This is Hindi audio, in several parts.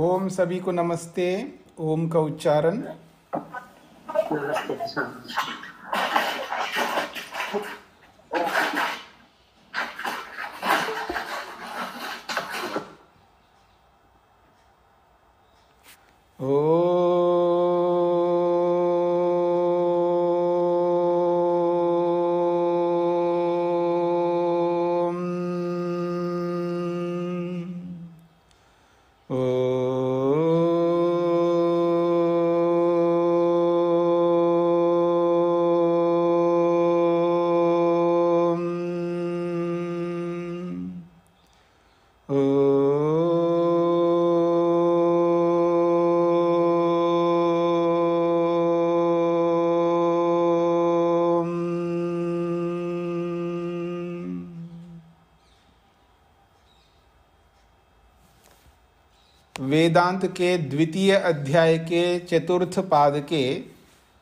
ओम सभी को नमस्ते। ओम का उच्चारण नमस्ते स्वामी। वेदांत के द्वितीय अध्याय के चतुर्थ पाद के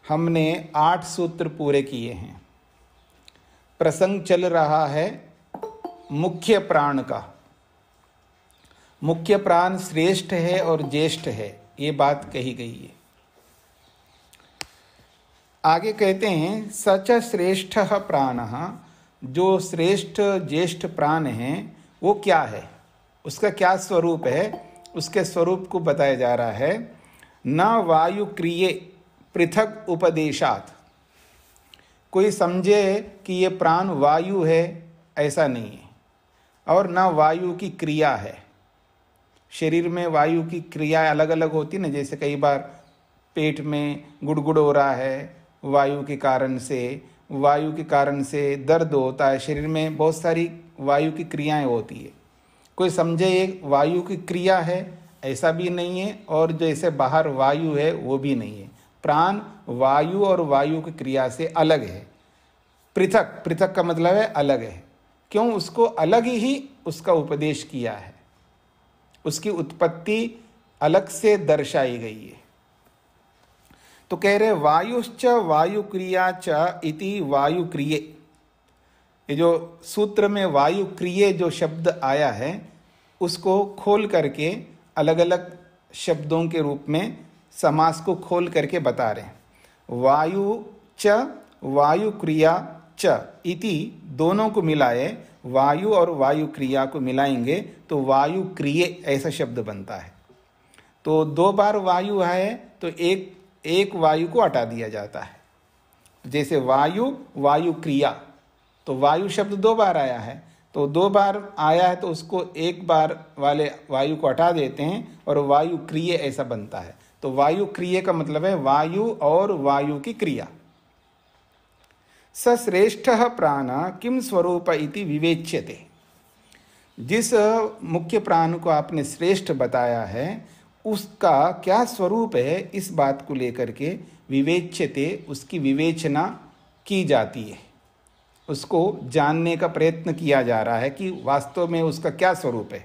हमने 8 सूत्र पूरे किए हैं। प्रसंग चल रहा है मुख्य प्राण का। मुख्य प्राण श्रेष्ठ है और ज्येष्ठ है, ये बात कही गई है। आगे कहते हैं सच श्रेष्ठ प्राणः, जो श्रेष्ठ ज्येष्ठ प्राण है वो क्या है, उसका क्या स्वरूप है, उसके स्वरूप को बताया जा रहा है। न वायु क्रिये पृथक उपदेशात, कोई समझे कि ये प्राण वायु है, ऐसा नहीं है। और न वायु की क्रिया है। शरीर में वायु की क्रिया अलग अलग होती है ना, जैसे कई बार पेट में गुड़गुड़ हो रहा है वायु के कारण से दर्द होता है, शरीर में बहुत सारी वायु की क्रियाएं होती है। कोई समझे ये वायु की क्रिया है, ऐसा भी नहीं है, और जैसे बाहर वायु है वो भी नहीं है। प्राण वायु और वायु की क्रिया से अलग है। पृथक, पृथक का मतलब है अलग है। क्यों? उसको अलग ही उसका उपदेश किया है, उसकी उत्पत्ति अलग से दर्शाई गई है। तो कह रहे वायुश्च वायु क्रिया च इति वायु क्रिये। ये जो सूत्र में वायु क्रिये जो शब्द आया है उसको खोल करके अलग अलग शब्दों के रूप में समास को खोल करके बता रहे हैं। वायु च वायु क्रिया च इति, दोनों को मिलाए, वायु और वायु क्रिया को मिलाएंगे तो वायु क्रिये ऐसा शब्द बनता है। तो 2 बार वायु है तो एक वायु को हटा दिया जाता है। जैसे वायु वायु क्रिया, तो वायु शब्द 2 बार आया है, तो 2 बार आया है तो उसको 1 बार वाले वायु को हटा देते हैं और वायु क्रिये ऐसा बनता है। तो वायु क्रिये का मतलब है वायु और वायु की क्रिया। स श्रेष्ठः प्राण किम स्वरूप इति विवेच्यते। जिस मुख्य प्राण को आपने श्रेष्ठ बताया है उसका क्या स्वरूप है, इस बात को लेकर के विवेच्यते, उसकी विवेचना की जाती है। उसको जानने का प्रयत्न किया जा रहा है कि वास्तव में उसका क्या स्वरूप है।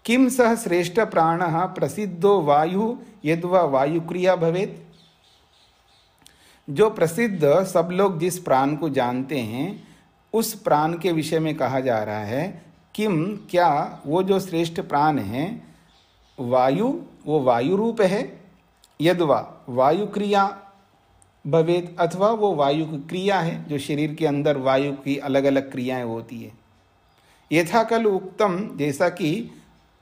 किम सह श्रेष्ठ प्राणः प्रसिद्धो वायु यद्वा वायु क्रिया भवेत्। जो प्रसिद्ध सब लोग जिस प्राण को जानते हैं उस प्राण के विषय में कहा जा रहा है। किम, क्या वो जो श्रेष्ठ प्राण है वायु, वो वायु रूप है, यद्वा वायु क्रिया भवेत, अथवा वो वायु की क्रिया है, जो शरीर के अंदर वायु की अलग अलग क्रियाएं होती है। यथा कल उक्तम, जैसा कि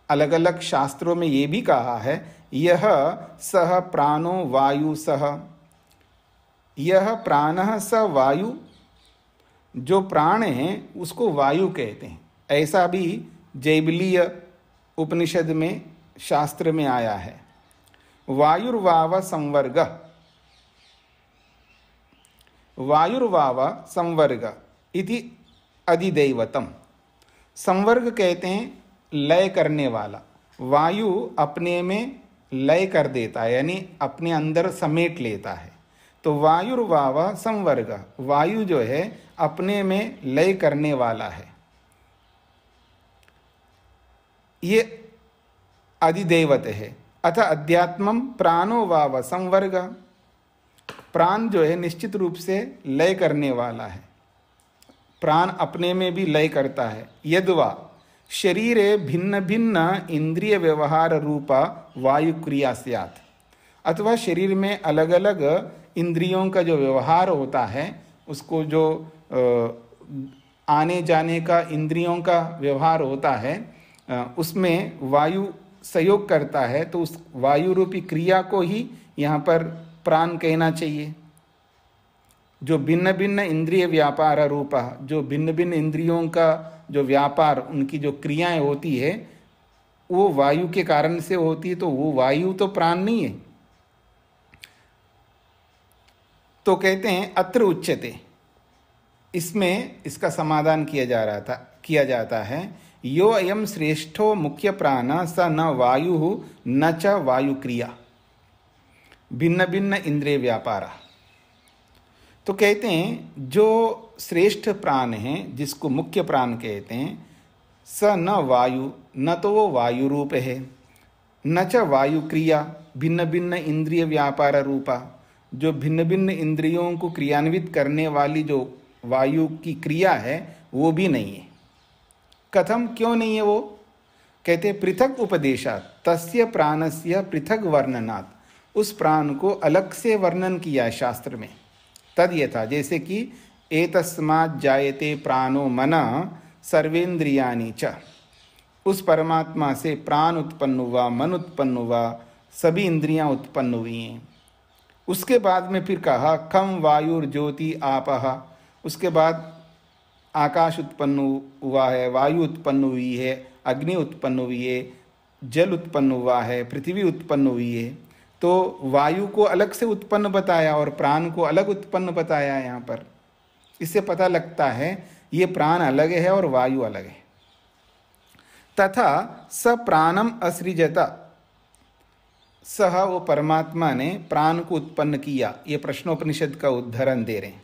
अलग अलग शास्त्रों में ये भी कहा है, यह सह प्राणो वायु सह, यह प्राणः स वायु, जो प्राण है उसको वायु कहते हैं। ऐसा भी जैवलीय उपनिषद में शास्त्र में आया है। वायुर्वाव संवर्ग, वायुर्वाव संवर्ग इति अधिदैवतम। संवर्ग कहते हैं लय करने वाला। वायु अपने में लय कर देता है, यानी अपने अंदर समेट लेता है। तो वायुर्वाव संवर्ग, वायु जो है अपने में लय करने वाला है। ये अधिदैवत है। अथ अध्यात्मम प्राणो वाव संवर्ग, प्राण जो है निश्चित रूप से लय करने वाला है। प्राण अपने में भी लय करता है। यद्वा, शरीरे भिन्न भिन्न इंद्रिय व्यवहार रूपा वायु क्रिया स्यात्, अथवा शरीर में अलग अलग इंद्रियों का जो व्यवहार होता है, उसको जो आने जाने का इंद्रियों का व्यवहार होता है, उसमें वायु सहयोग करता है, तो उस वायु रूपी क्रिया को ही यहाँ पर प्राण कहना चाहिए। जो भिन्न भिन्न इंद्रिय व्यापार रूपा, जो भिन्न भिन्न इंद्रियों का जो व्यापार, उनकी जो क्रियाएं होती है वो वायु के कारण से होती है, तो वो वायु तो प्राण नहीं है। तो कहते हैं अत्र उच्यते, इसमें इसका समाधान किया जाता है, यो अयम श्रेष्ठो मुख्य प्राण स न वायु न च वायु क्रिया भिन्न भिन्न इंद्रिय व्यापार। तो कहते हैं जो श्रेष्ठ प्राण है, जिसको मुख्य प्राण कहते हैं, स न वायु, न तो वो वायु रूप है, न च वायु क्रिया भिन्न भिन्न इंद्रिय व्यापार रूपा, जो भिन्न भिन्न इंद्रियों को क्रियान्वित करने वाली जो वायु की क्रिया है वो भी नहीं है। कथम, क्यों नहीं है वो? कहते पृथक उपदेशात् तस्य प्राणस्य पृथक वर्णनात्, उस प्राण को अलग से वर्णन किया है शास्त्र में। तद यथा, जैसे कि एतस्मात् जायते प्राणो मनः सर्वेन्द्रियाणि च, उस परमात्मा से प्राण उत्पन्न हुआ, मन उत्पन्न हुआ, सभी इंद्रियां उत्पन्न हुई हैं। उसके बाद में फिर कहा खम वायुर्ज्योति आपः, उसके बाद आकाश उत्पन्न हुआ है, वायु उत्पन्न हुई है, अग्नि उत्पन्न हुई है, जल उत्पन्न हुआ है, पृथ्वी उत्पन्न हुई है। तो वायु को अलग से उत्पन्न बताया और प्राण को अलग उत्पन्न बताया है यहाँ पर। इससे पता लगता है ये प्राण अलग है और वायु अलग है। तथा स प्राणम असृजत, सह, वो परमात्मा ने प्राण को उत्पन्न किया। ये प्रश्नोपनिषद का उद्धरण दे रहे हैं।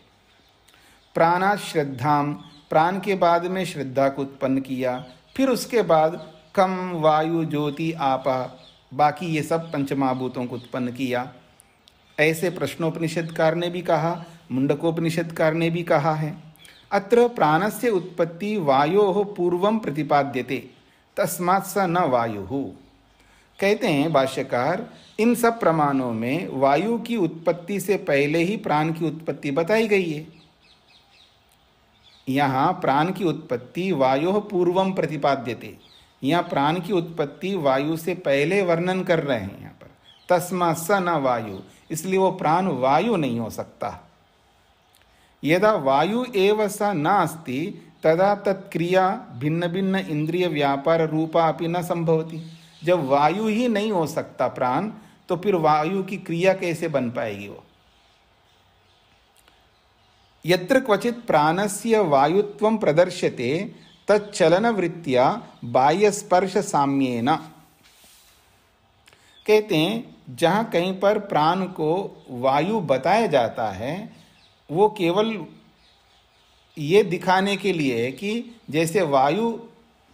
प्राणात् श्रद्धाम, प्राण के बाद में श्रद्धा को उत्पन्न किया, फिर उसके बाद कम वायु ज्योति आपा, बाकी ये सब पंचमहाभूतों को उत्पन्न किया। ऐसे प्रश्नोपनिषदकार ने भी कहा, मुंडकोपनिषदकार ने भी कहा है। अत्र प्राणस्य उत्पत्ति वायोः पूर्वं प्रतिपाद्यते तस्मात् स न वायुः। कहते हैं भाष्यकार, इन सब प्रमाणों में वायु की उत्पत्ति से पहले ही प्राण की उत्पत्ति बताई गई है। यहाँ प्राण की उत्पत्ति वायोः पूर्वम प्रतिपाद्यते, यहाँ प्राण की उत्पत्ति वायु से पहले वर्णन कर रहे हैं यहाँ पर। तस्मात् स न वायु, इसलिए वो प्राण वायु नहीं हो सकता। यदा वायु एव स न अस्ति तदा तत्क्रिया भिन्न भिन्न इंद्रिय व्यापार रूपा अपि न संभवति। जब वायु ही नहीं हो सकता प्राण, तो फिर वायु की क्रिया कैसे बन पाएगी वो? यत्र क्वचित प्राणस्य वायुत्वं प्रदर्श्यते तच्चलन वृत्तिया बाह्य स्पर्श साम्येन। कहते हैं जहाँ कहीं पर प्राण को वायु बताया जाता है, वो केवल ये दिखाने के लिए है कि जैसे वायु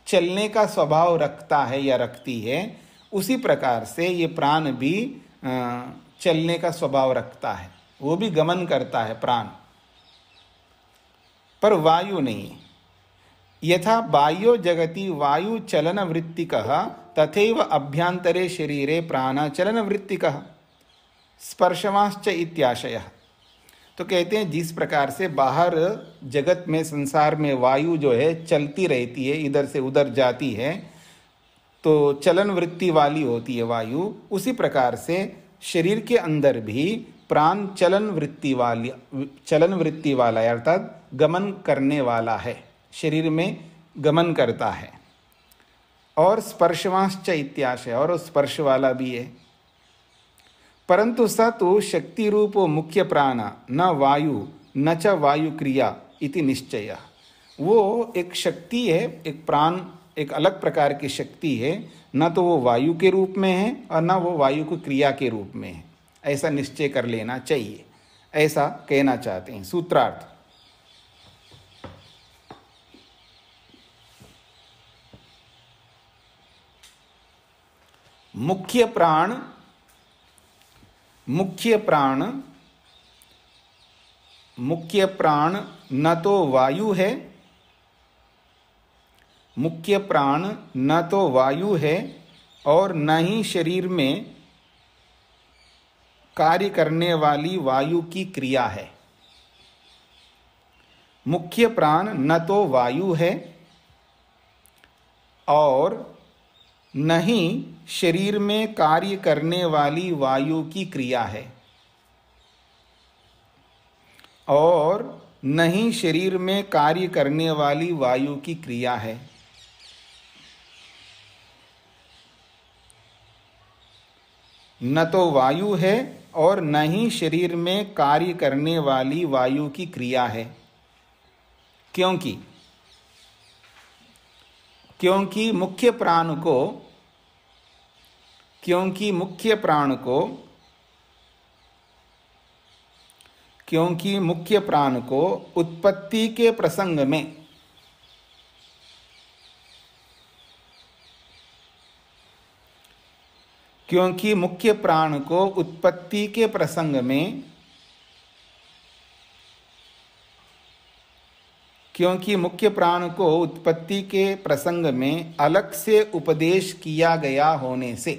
चलने का स्वभाव रखता है या रखती है, उसी प्रकार से ये प्राण भी चलने का स्वभाव रखता है, वो भी गमन करता है प्राण, पर वायु नहीं। यथा बाह्यो जगति वायु चलन वृत्तिकः तथैव अभ्यंतरे शरीरे प्राण चलन वृत्तिकः स्पर्शवांश्च इत्याशयः। तो कहते हैं जिस प्रकार से बाहर जगत में, संसार में वायु जो है चलती रहती है, इधर से उधर जाती है, तो चलन वृत्ति वाली होती है वायु, उसी प्रकार से शरीर के अंदर भी प्राण चलन वृत्ति वाला है, अर्थात गमन करने वाला है, शरीर में गमन करता है। और स्पर्शवांश्च इत्याशय, और स्पर्श वाला भी है। परंतु स तो शक्ति रूपो मुख्य प्राण न वायु न च वायु क्रिया इति निश्चय। वो एक शक्ति है, एक प्राण एक अलग प्रकार की शक्ति है, न तो वो वायु के रूप में है और न वो वायु को क्रिया के रूप में है। ऐसा निश्चय कर लेना चाहिए, ऐसा कहना चाहते हैं। सूत्रार्थ, मुख्य प्राण न तो वायु है मुख्य प्राण न तो वायु है और न ही शरीर में कार्य करने वाली वायु की क्रिया है। मुख्य प्राण न तो वायु है और न ही शरीर में कार्य करने वाली वायु की क्रिया है, और न ही शरीर में कार्य करने वाली वायु की क्रिया है। न तो वायु है और न ही शरीर में कार्य करने वाली वायु की क्रिया है, क्योंकि मुख्य प्राण को उत्पत्ति के प्रसंग में क्योंकि मुख्य प्राण को उत्पत्ति के प्रसंग में क्योंकि मुख्य प्राण को उत्पत्ति के प्रसंग में अलग से उपदेश किया गया होने से,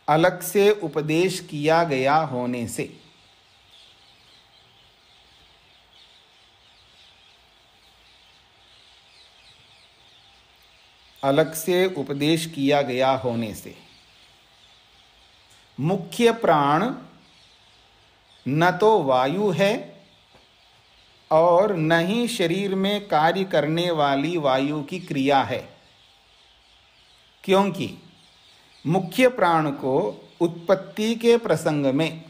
अलग से उपदेश किया गया होने से अलग से उपदेश किया गया होने से मुख्य प्राण न तो वायु है और न ही शरीर में कार्य करने वाली वायु की क्रिया है, क्योंकि मुख्य प्राण को उत्पत्ति के प्रसंग में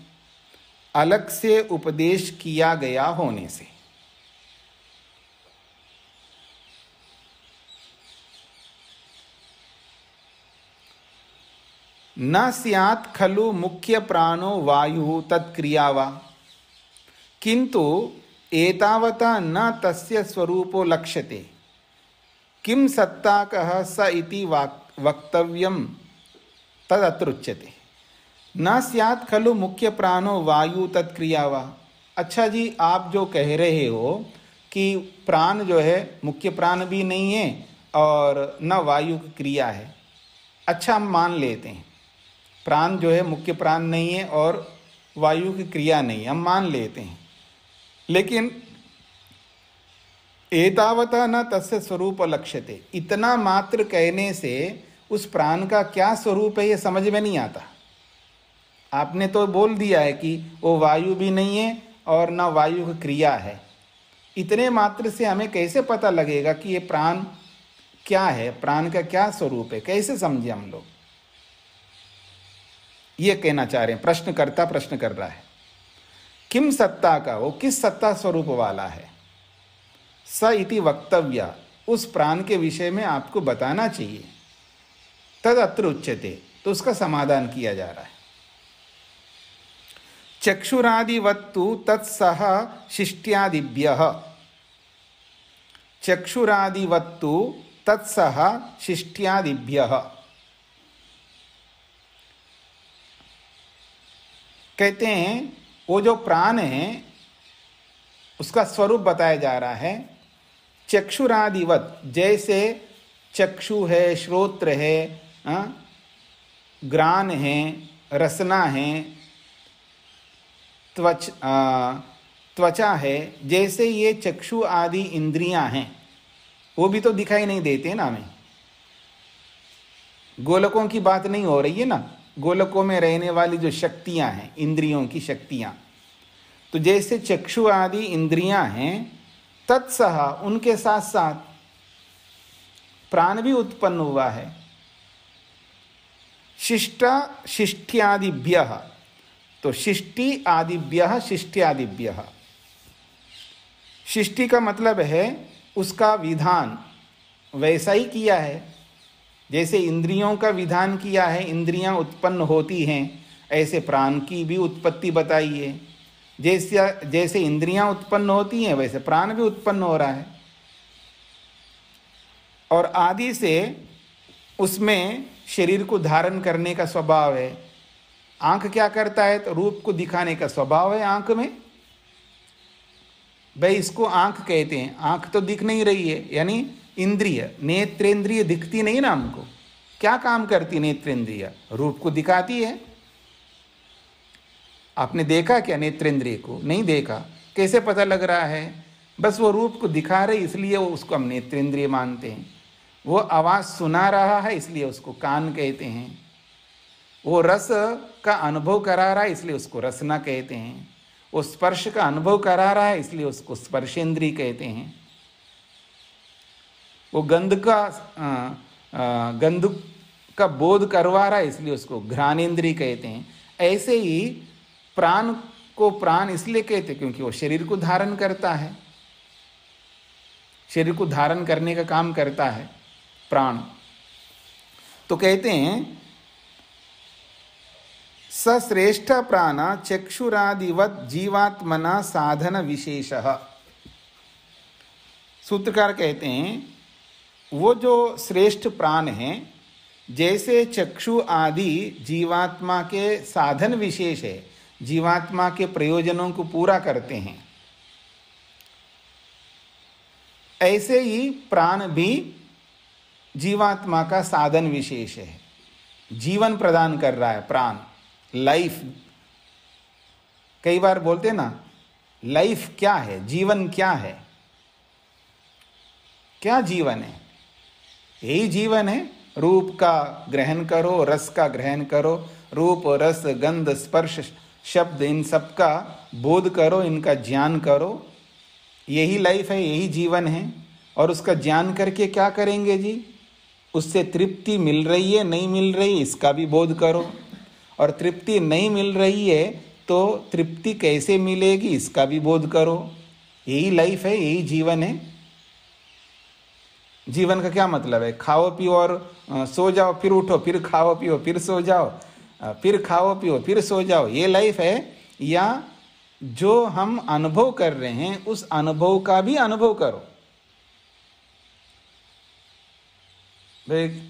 अलग से उपदेश किया गया होने से। न स्यात् खलु मुख्य प्राणो वायु तत्क्रिया वा, किंतु एतावता न तस्य स्वरूपो लक्ष्यते, किम सत्ताकः स इति वक्तव्यम तदत्रुच्यते। न स्यात् खलु मुख्य प्राणो वायु तत्क्रिया वा। अच्छा जी, आप जो कह रहे हो कि प्राण जो है मुख्य प्राण भी नहीं है और न वायु की क्रिया है, अच्छा हम मान लेते हैं प्राण जो है मुख्य प्राण नहीं है और वायु की क्रिया नहीं, हम मान लेते हैं, लेकिन एतावता न तस्य स्वरूप लक्ष्यते, इतना मात्र कहने से उस प्राण का क्या स्वरूप है ये समझ में नहीं आता। आपने तो बोल दिया है कि वो वायु भी नहीं है और न वायु की क्रिया है, इतने मात्र से हमें कैसे पता लगेगा कि ये प्राण क्या है, प्राण का क्या स्वरूप है, कैसे समझे हम लोग। ये कहना चाह रहे हैं, प्रश्नकर्ता प्रश्न कर रहा है। किम सत्ता का, वो किस सत्ता स्वरूप वाला है। स इति वक्तव्य, उस प्राण के विषय में आपको बताना चाहिए। तद अत्र उच्यते, तो उसका समाधान किया जा रहा है। चक्षुरादिवत्तु तत्सह शिष्ट्यादिभ्यः, चक्षुरादिवत्तु तत्सह शिष्ट्यादिभ्यः। कहते हैं वो जो प्राण है उसका स्वरूप बताया जा रहा है। चक्षुरादिवत, जैसे चक्षु है, श्रोत्र है, ग्राण है, रसना है, त्वचा है, जैसे ये चक्षु आदि इंद्रियां हैं, वो भी तो दिखाई नहीं देते ना हमें। गोलकों की बात नहीं हो रही है ना, गोलकों में रहने वाली जो शक्तियां हैं, इंद्रियों की शक्तियां, तो जैसे चक्षु आदि इंद्रियां हैं, तत्सह उनके साथ साथ प्राण भी उत्पन्न हुआ है। शिष्ट्यादिभ्यः, तो शिष्टि आदिभ्यः शिष्ट्यादिभ्यः। शिष्टि का मतलब है उसका विधान वैसा ही किया है, जैसे इंद्रियों का विधान किया है, इंद्रियां उत्पन्न होती हैं, ऐसे प्राण की भी उत्पत्ति बताई है। जैसे इंद्रियां उत्पन्न होती हैं वैसे प्राण भी उत्पन्न हो रहा है, और आदि से उसमें शरीर को धारण करने का स्वभाव है। आंख क्या करता है, तो रूप को दिखाने का स्वभाव है आंख में। भाई इसको आंख कहते हैं, आंख तो दिख नहीं रही है, यानी इंद्रिय, नेत्रेंद्रिय दिखती नहीं ना हमको। क्या काम करती नेत्रेंद्रिय? रूप को दिखाती है। आपने देखा क्या नेत्रेंद्रिय को? नहीं देखा। कैसे पता लग रहा है? बस वो रूप को दिखा रही, इसलिए उसको हम नेत्रेंद्रिय मानते हैं। वो आवाज़ सुना रहा है, इसलिए उसको कान कहते हैं। वो रस का अनुभव करा रहा है, इसलिए उसको रसना कहते हैं। वो स्पर्श का अनुभव करा रहा है, इसलिए उसको स्पर्शेंद्रिय कहते हैं। वो गंध का बोध करवा रहा है, इसलिए उसको घ्राणेन्द्रिय कहते हैं। ऐसे ही प्राण को प्राण इसलिए कहते क्योंकि वो शरीर को धारण करता है, शरीर को धारण करने का काम करता है प्राण। तो कहते हैं सश्रेष्ठ प्राण चक्षुरादिवत जीवात्मना साधन विशेषः। सूत्रकार कहते हैं वो जो श्रेष्ठ प्राण हैं, जैसे चक्षु आदि जीवात्मा के साधन विशेष है, जीवात्मा के प्रयोजनों को पूरा करते हैं, ऐसे ही प्राण भी जीवात्मा का साधन विशेष है। जीवन प्रदान कर रहा है प्राण, लाइफ। कई बार बोलते ना, लाइफ क्या है, जीवन क्या है? क्या जीवन है? यही जीवन है। रूप का ग्रहण करो, रस का ग्रहण करो, रूप रस गंध स्पर्श शब्द इन सब का बोध करो, इनका ज्ञान करो। यही लाइफ है, यही जीवन है। और उसका ज्ञान करके क्या करेंगे जी? उससे तृप्ति मिल रही है, नहीं मिल रही, इसका भी बोध करो। और तृप्ति नहीं मिल रही है तो तृप्ति कैसे मिलेगी, इसका भी बोध करो। यही लाइफ है, यही जीवन है। जीवन का क्या मतलब है? खाओ पियो और सो जाओ, फिर उठो, फिर खाओ पियो, फिर सो जाओ, फिर खाओ पियो, फिर सो जाओ, ये लाइफ है? या जो हम अनुभव कर रहे हैं उस अनुभव का भी अनुभव करो।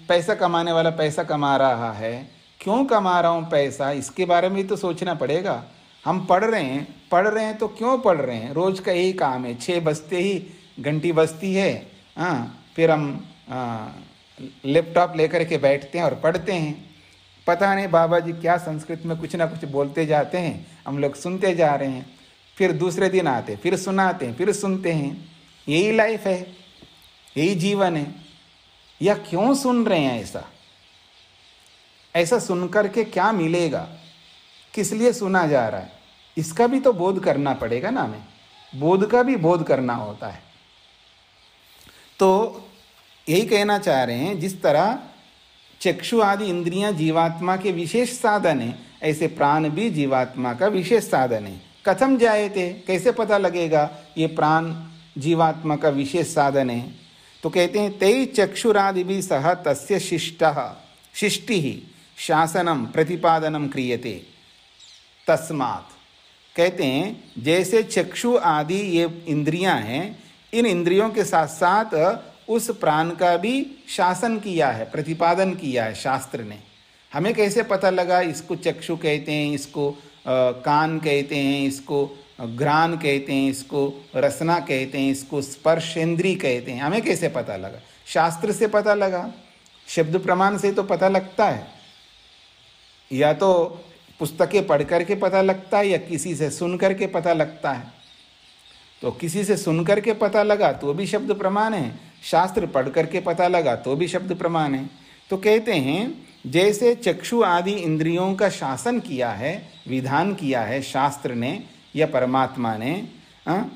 पैसा कमाने वाला पैसा कमा रहा है, क्यों कमा रहा हूँ पैसा, इसके बारे में तो सोचना पड़ेगा। हम पढ़ रहे हैं तो क्यों पढ़ रहे हैं? रोज का यही काम है, 6 बजते ही घंटी बजती है, फिर हम लैपटॉप लेकर के बैठते हैं और पढ़ते हैं। पता नहीं बाबा जी क्या संस्कृत में कुछ ना कुछ बोलते जाते हैं, हम लोग सुनते जा रहे हैं। फिर दूसरे दिन आते, फिर सुनाते हैं, फिर सुनते हैं। यही लाइफ है, यही जीवन है। या क्यों सुन रहे हैं ऐसा? ऐसा सुनकर के क्या मिलेगा? किस लिए सुना जा रहा है? इसका भी तो बोध करना पड़ेगा ना। हमें बोध का भी बोध करना होता है। तो यही कहना चाह रहे हैं, जिस तरह चक्षु आदि इंद्रियां जीवात्मा के विशेष साधन है, ऐसे प्राण भी जीवात्मा का विशेष साधन है। कथम जायते, कैसे पता लगेगा ये प्राण जीवात्मा का विशेष साधन है? तो कहते हैं तै चक्षुरादि भी सह तस्य शिष्टि ही शासनम प्रतिपादनम क्रियते तस्मात्। कहते हैं जैसे चक्षु आदि ये इंद्रियां हैं, इन इंद्रियों के साथ साथ उस प्राण का भी शासन किया है, प्रतिपादन किया है शास्त्र ने। हमें कैसे पता लगा इसको चक्षु कहते हैं, इसको कान कहते हैं, इसको घ्राण कहते हैं, इसको रसना कहते हैं, इसको स्पर्शेंद्रिय कहते हैं? हमें कैसे पता लगा? शास्त्र से पता लगा, शब्द प्रमाण से तो पता लगता है। या तो पुस्तकें पढ़ करके पता लगता है, या किसी से सुन करके पता लगता है। तो किसी से सुन करके पता लगा तो भी शब्द प्रमाण है, शास्त्र पढ़ करके पता लगा तो भी शब्द प्रमाण है। तो कहते हैं जैसे चक्षु आदि इंद्रियों का शासन किया है, विधान किया है शास्त्र ने या परमात्मा ने,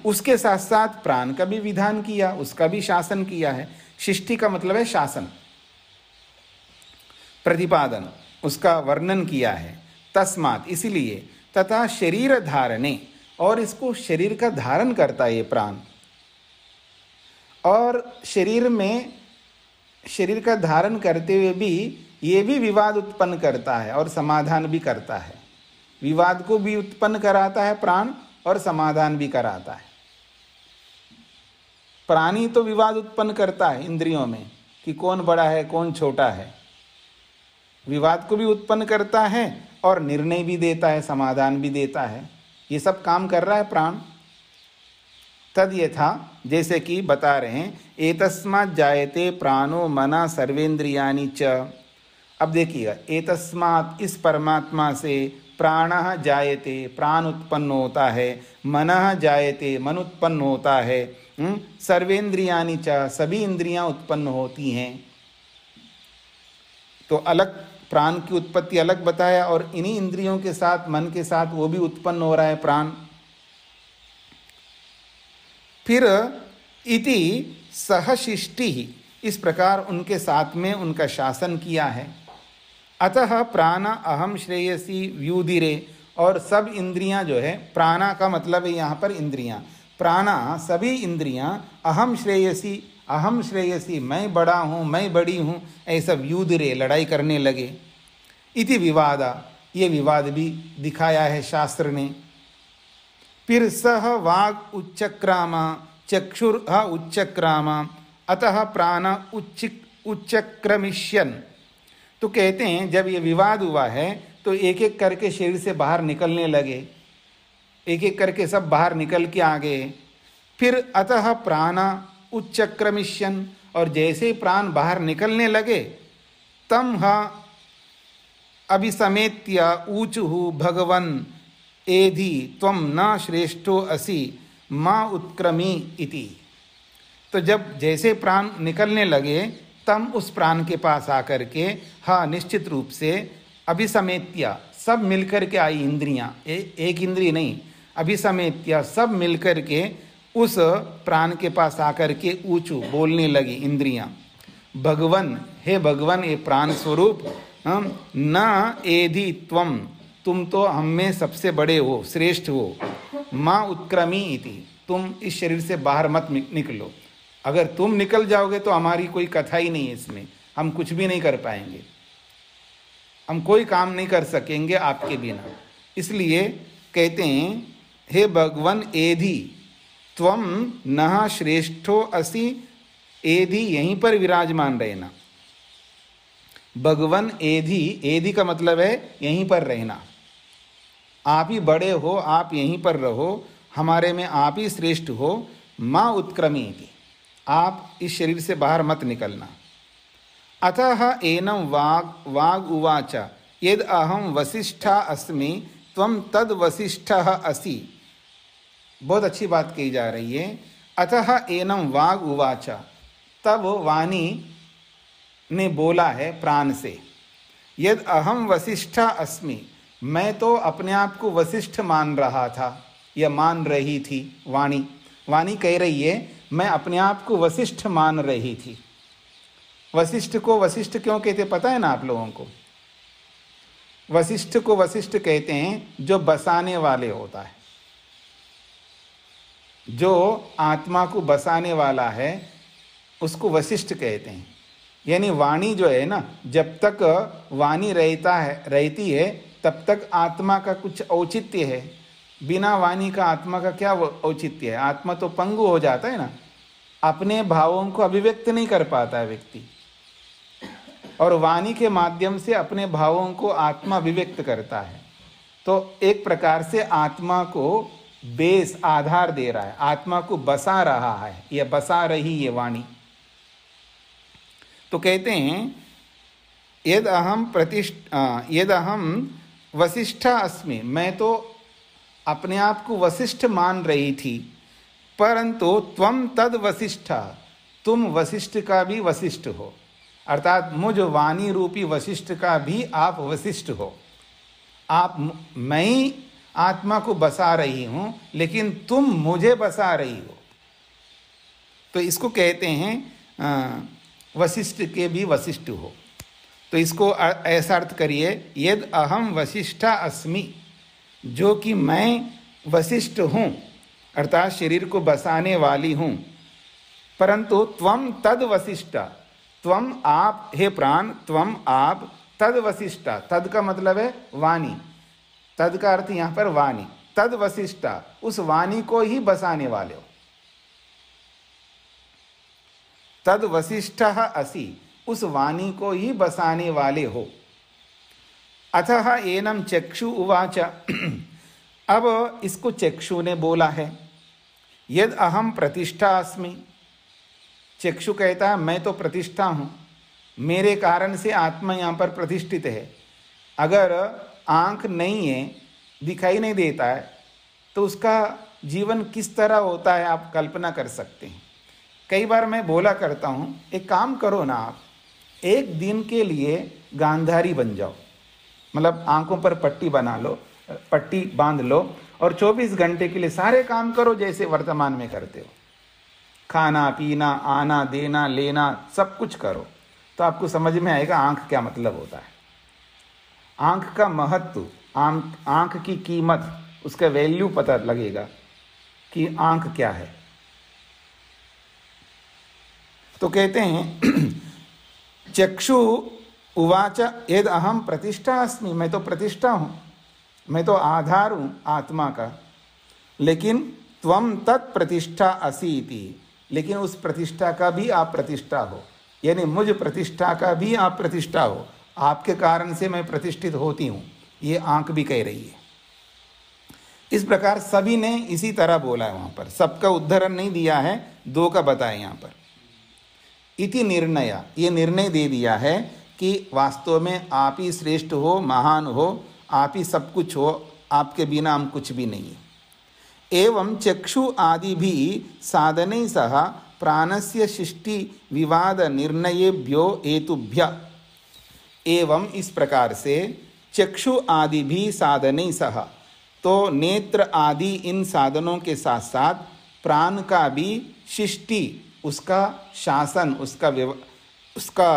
उसके साथ साथ प्राण का भी विधान किया, उसका भी शासन किया है। शिष्टि का मतलब है शासन, प्रतिपादन, उसका वर्णन किया है। तस्मात्, इसलिए, तथा शरीर धारणे, और इसको शरीर का धारण करता है ये प्राण। और शरीर में, शरीर का धारण करते हुए भी ये भी विवाद उत्पन्न करता है और समाधान भी करता है। विवाद को भी उत्पन्न कराता है प्राण और समाधान भी कराता है। प्राणी तो विवाद उत्पन्न करता है इंद्रियों में कि कौन बड़ा है कौन छोटा है, विवाद को भी उत्पन्न करता है और निर्णय भी देता है, समाधान भी देता है। ये सब काम कर रहा है प्राण। तद यथा, जैसे कि बता रहे हैं, एतस्मात् जायते प्राणो मना सर्वेंद्रियाणि च। अब देखिएगा, एतस्मात् इस परमात्मा से, प्राणः जायते प्राण उत्पन्न होता है, मनः जायते मन उत्पन्न होता है, सर्वेंद्रियाणि च सभी इंद्रियां उत्पन्न होती हैं। तो अलग प्राण की उत्पत्ति अलग बताया, और इन्हीं इंद्रियों के साथ, मन के साथ वो भी उत्पन्न हो रहा है प्राण। फिर इति सहशिष्टि, इस प्रकार उनके साथ में उनका शासन किया है। अतः प्राण अहम श्रेयसी व्युदिरे, और सब इंद्रियां जो है, प्राणा का मतलब है यहाँ पर इंद्रियां, प्राणा सभी इंद्रियां, अहम श्रेयसी मैं बड़ा हूँ, मैं बड़ी हूँ, ऐसा व्युदिरे लड़ाई करने लगे। इति विवादा, ये विवाद भी दिखाया है शास्त्र ने। फिर सह वाग उच्चक्राम चक्षुर उच्चक्राम अतः प्राण उच्चक्रमिष्यन्। तो कहते हैं जब ये विवाद हुआ है तो एक एक करके शरीर से बाहर निकलने लगे, एक एक करके सब बाहर निकल के आ गए। फिर अतः प्राण उच्चक्रमिष्यन्, और जैसे ही प्राण बाहर निकलने लगे, तम अभिसमेत्य ऊचुः भगवन् एधि त्वं न श्रेष्ठो असि माँ उत्क्रमी इति। तो जब जैसे प्राण निकलने लगे, तम उस प्राण के पास आकर के, हाँ निश्चित रूप से, अभिसमेत्य सब मिलकर के आई इंद्रियां, एक इंद्रिय नहीं, अभिसमेत्य सब मिलकर के उस प्राण के पास आकर के ऊंचू बोलने लगी इंद्रियां, भगवन, हे भगवन, ये प्राण स्वरूप, न एधि त्वम, तुम तो हम में सबसे बड़े हो, श्रेष्ठ हो, माँ उत्क्रमी इति, तुम इस शरीर से बाहर मत निकलो। अगर तुम निकल जाओगे तो हमारी कोई कथा ही नहीं है, इसमें हम कुछ भी नहीं कर पाएंगे, हम कोई काम नहीं कर सकेंगे आपके बिना। इसलिए कहते हैं, हे भगवन एधि त्वम न श्रेष्ठो असि, एधि यहीं पर विराजमान रहना। भगवन एधि, एधि का मतलब है यहीं पर रहना, आप ही बड़े हो, आप यहीं पर रहो, हमारे में आप ही श्रेष्ठ हो। माँ उत्क्रमी, आप इस शरीर से बाहर मत निकलना। अतः एनम वाग उवाच यद अहम वसिष्ठा अस्मि त्वं तद वसिष्ठः असि। बहुत अच्छी बात कही जा रही है। अतः एनम वाग उवाच, तब वाणी ने बोला है प्राण से, यद अहम वसिष्ठा अस्मि, मैं तो अपने आप को वशिष्ठ मान रहा था या मान रही थी। वाणी कह रही है, मैं अपने आप को वशिष्ठ मान रही थी। वशिष्ठ को वशिष्ठ क्यों कहते पता है ना आप लोगों को? वशिष्ठ को वशिष्ठ कहते हैं जो बसाने वाले होता है, जो आत्मा को बसाने वाला है उसको वशिष्ठ कहते हैं। यानी वाणी जो है ना, जब तक वाणी रहती है तब तक आत्मा का कुछ औचित्य है। बिना वाणी का आत्मा का क्या औचित्य है? आत्मा तो पंगु हो जाता है ना, अपने भावों को अभिव्यक्त नहीं कर पाता है व्यक्ति, और वाणी के माध्यम से अपने भावों को आत्मा अभिव्यक्त करता है। तो एक प्रकार से आत्मा को बेस, आधार दे रहा है, आत्मा को बसा रहा है, यह बसा रही है वाणी। तो कहते हैं यद अहम वसिष्ठा अस्मि, मैं तो अपने आप को वशिष्ठ मान रही थी, परंतु त्वम तद वशिष्ठा, तुम वशिष्ठ का भी वशिष्ठ हो, अर्थात मुझ वाणी रूपी वशिष्ठ का भी आप वशिष्ठ हो। आप, मैं ही आत्मा को बसा रही हूं, लेकिन तुम मुझे बसा रही हो। तो इसको कहते हैं वशिष्ठ के भी वशिष्ठ हो। तो इसको ऐसा अर्थ करिए, यद अहम वशिष्ठा अस्मि, जो कि मैं वशिष्ठ हूँ, अर्थात शरीर को बसाने वाली हूँ, परंतु त्वम तद वशिष्ठा, त्वम आप, हे प्राण, त्वम आप, तद वशिष्ठा, तद का मतलब है वाणी, तद का अर्थ यहाँ पर वाणी, तद वशिष्ठा, उस वाणी को ही बसाने वाले हो। तद वशिष्ठः असि, उस वाणी को ही बसाने वाले हो। अतः एनम चक्षु उवाच, अब इसको चक्षु ने बोला है। यद अहम प्रतिष्ठा अस्मि, चक्षु कहता है मैं तो प्रतिष्ठा हूँ, मेरे कारण से आत्मा यहाँ पर प्रतिष्ठित है। अगर आँख नहीं है, दिखाई नहीं देता है, तो उसका जीवन किस तरह होता है आप कल्पना कर सकते हैं। कई बार मैं बोला करता हूँ, एक काम करो ना, आप एक दिन के लिए गांधारी बन जाओ, मतलब आंखों पर पट्टी बना लो, पट्टी बांध लो और 24 घंटे के लिए सारे काम करो जैसे वर्तमान में करते हो। खाना पीना आना देना लेना सब कुछ करो, तो आपको समझ में आएगा आंख क्या मतलब होता है, आंख का महत्व, आंख की कीमत, उसका वैल्यू पता लगेगा कि आंख क्या है। तो कहते हैं चक्षु उवाच यद अहम प्रतिष्ठा अस्मि, मैं तो प्रतिष्ठा हूँ, मैं तो आधार हूँ आत्मा का, लेकिन त्वम तत्प्रतिष्ठा असी इति, लेकिन उस प्रतिष्ठा का भी आप प्रतिष्ठा हो, यानी मुझ प्रतिष्ठा का भी आप प्रतिष्ठा हो, आपके कारण से मैं प्रतिष्ठित होती हूँ, ये आंख भी कह रही है। इस प्रकार सभी ने इसी तरह बोला है, वहाँ पर सबका उद्धरण नहीं दिया है, दो का बताया यहाँ पर। इति निर्णय, ये निर्णय दे दिया है कि वास्तव में आप ही श्रेष्ठ हो, महान हो, आप ही सब कुछ हो, आपके बिना हम कुछ भी नहीं है। एवं चक्षु आदि भी साधनै सह प्राणस्य सृष्टि विवाद निर्णयेभ्यो हेतुभ्य, एवं इस प्रकार से चक्षु आदि भी साधनै सह, तो नेत्र आदि इन साधनों के साथ साथ प्राण का भी सृष्टि, उसका शासन, उसका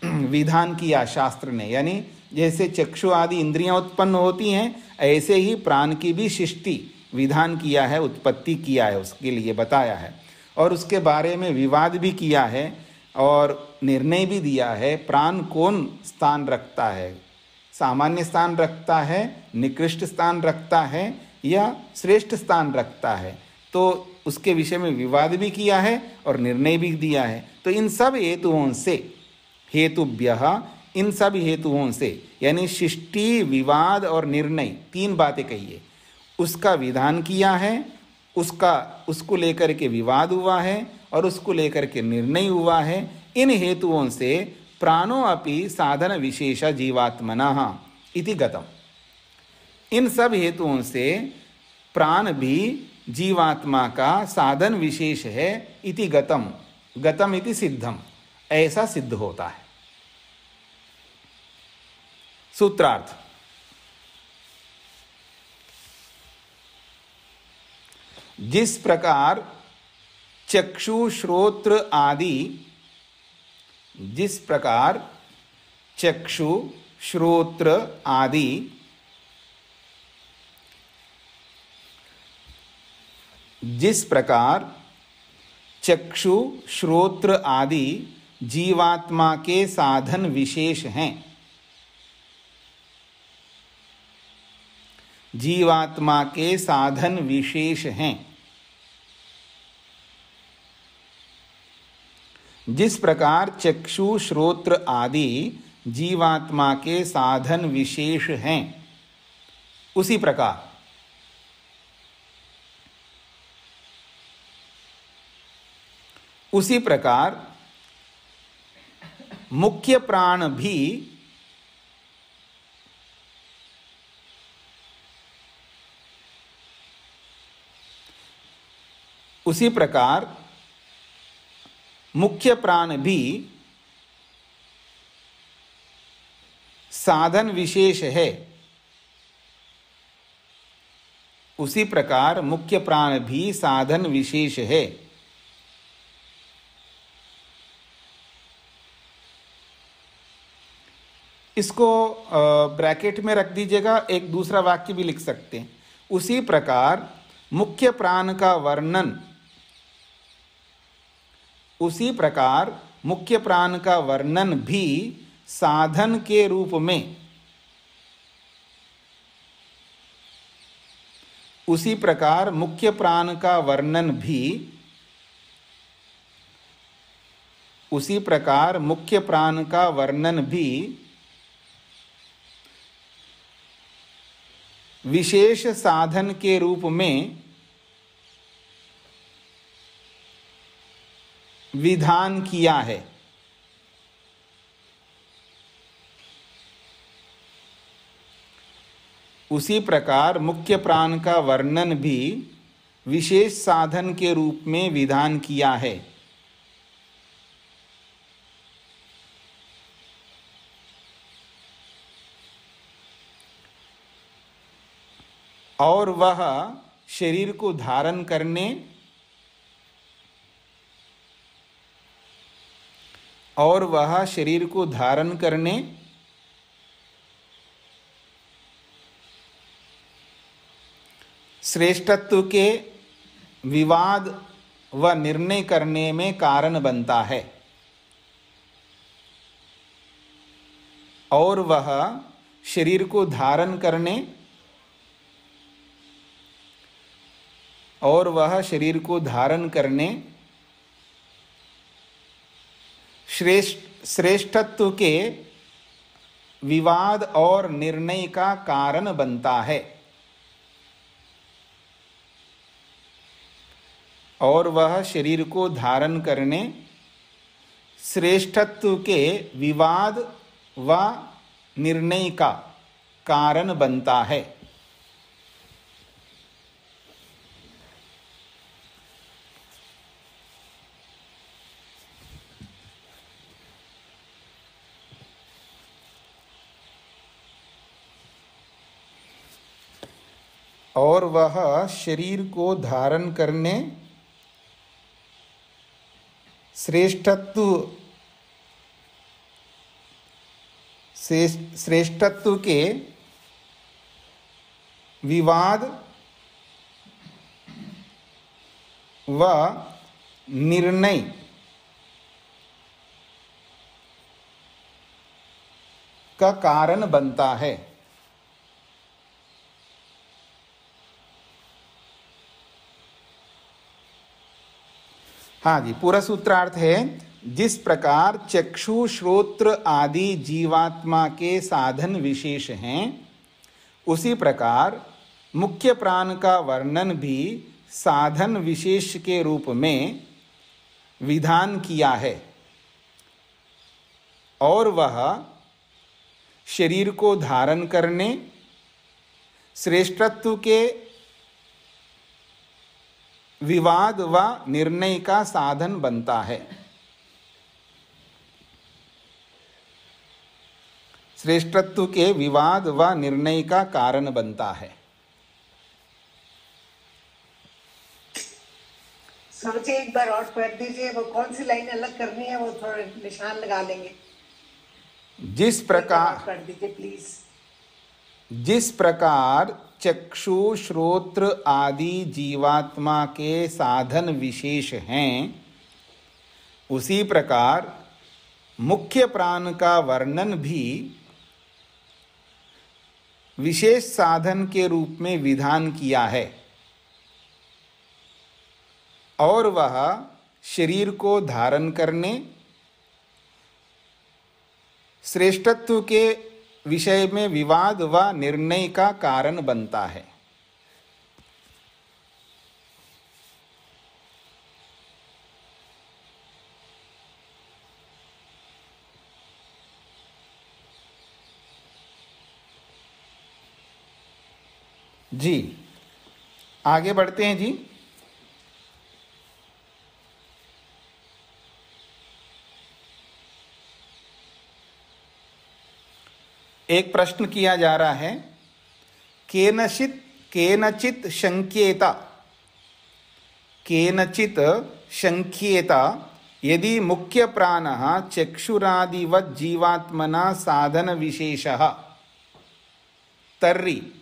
विधान किया शास्त्र ने, यानी जैसे चक्षु आदि इंद्रियां उत्पन्न होती हैं, ऐसे ही प्राण की भी सृष्टि विधान किया है, उत्पत्ति किया है, उसके लिए बताया है और उसके बारे में विवाद भी किया है और निर्णय भी दिया है। प्राण कौन स्थान रखता है, सामान्य स्थान रखता है, निकृष्ट स्थान रखता है या श्रेष्ठ स्थान रखता है, तो उसके विषय में विवाद भी किया है और निर्णय भी दिया है। तो इन सब हेतुओं से, हेतुभ्यः, इन सब हेतुओं से, यानी सृष्टि विवाद और निर्णय, तीन बातें कही है, उसका विधान किया है, उसको लेकर के विवाद हुआ है और उसको लेकर के निर्णय हुआ है। इन हेतुओं से प्राणो अपि साधन विशेष जीवात्मनः इति गतम, इन सब हेतुओं से प्राण भी जीवात्मा का साधन विशेष है। इति गतम, गतम इति सिद्धम, ऐसा सिद्ध होता है। सूत्रार्थ, जिस प्रकार चक्षु श्रोत्र आदि, जिस प्रकार चक्षु श्रोत्र आदि जिस प्रकार चक्षु श्रोत्र आदि जीवात्मा के साधन विशेष हैं, जीवात्मा के साधन विशेष हैं, जिस प्रकार चक्षु श्रोत्र आदि जीवात्मा के साधन विशेष हैं, उसी प्रकार मुख्य प्राण भी साधन विशेष है। उसी प्रकार मुख्य प्राण भी साधन विशेष है। इसको ब्रैकेट में रख दीजिएगा, एक दूसरा वाक्य भी लिख सकते हैं। उसी प्रकार मुख्य प्राण का वर्णन, उसी प्रकार मुख्य प्राण का वर्णन भी साधन के रूप में, उसी प्रकार मुख्य प्राण का वर्णन भी, उसी प्रकार मुख्य प्राण का वर्णन भी विशेष साधन के रूप में विधान किया है। उसी प्रकार मुख्य प्राण का वर्णन भी विशेष साधन के रूप में विधान किया है। और वह शरीर को धारण करने श्रेष्ठत्व के विवाद व निर्णय करने में कारण बनता है। और वह शरीर को धारण करने श्रेष्ठत्व के विवाद और निर्णय का कारण बनता है। और वह शरीर को धारण करने श्रेष्ठत्व के विवाद व निर्णय का कारण बनता है। और वह शरीर को धारण करने श्रेष्ठत्व के विवाद व निर्णय का कारण बनता है। हाँ जी, पूरा सूत्रार्थ है, जिस प्रकार चक्षु श्रोत्र आदि जीवात्मा के साधन विशेष हैं, उसी प्रकार मुख्य प्राण का वर्णन भी साधन विशेष के रूप में विधान किया है। और वह शरीर को धारण करने श्रेष्ठत्व के विवाद व निर्णय का साधन बनता है। श्रेष्ठत्व के विवाद व निर्णय का कारण बनता है। सोचिए, एक बार और पढ़ दीजिए, वो कौन सी लाइन अलग करनी है, वो थोड़ा निशान लगा लेंगे। जिस प्रकार पढ़ दीजिए प्लीज। जिस प्रकार चक्षु श्रोत्र आदि जीवात्मा के साधन विशेष हैं, उसी प्रकार मुख्य प्राण का वर्णन भी विशेष साधन के रूप में विधान किया है। और वह शरीर को धारण करने श्रेष्ठत्व के विषय में विवाद व निर्णय का कारण बनता है। जी, आगे बढ़ते हैं जी। एक प्रश्न किया जा रहा है, केनचित शंक्येत यदि मुख्य प्राणः चक्षुरादिवत् जीवात्मना साधन विशेषः तर्हि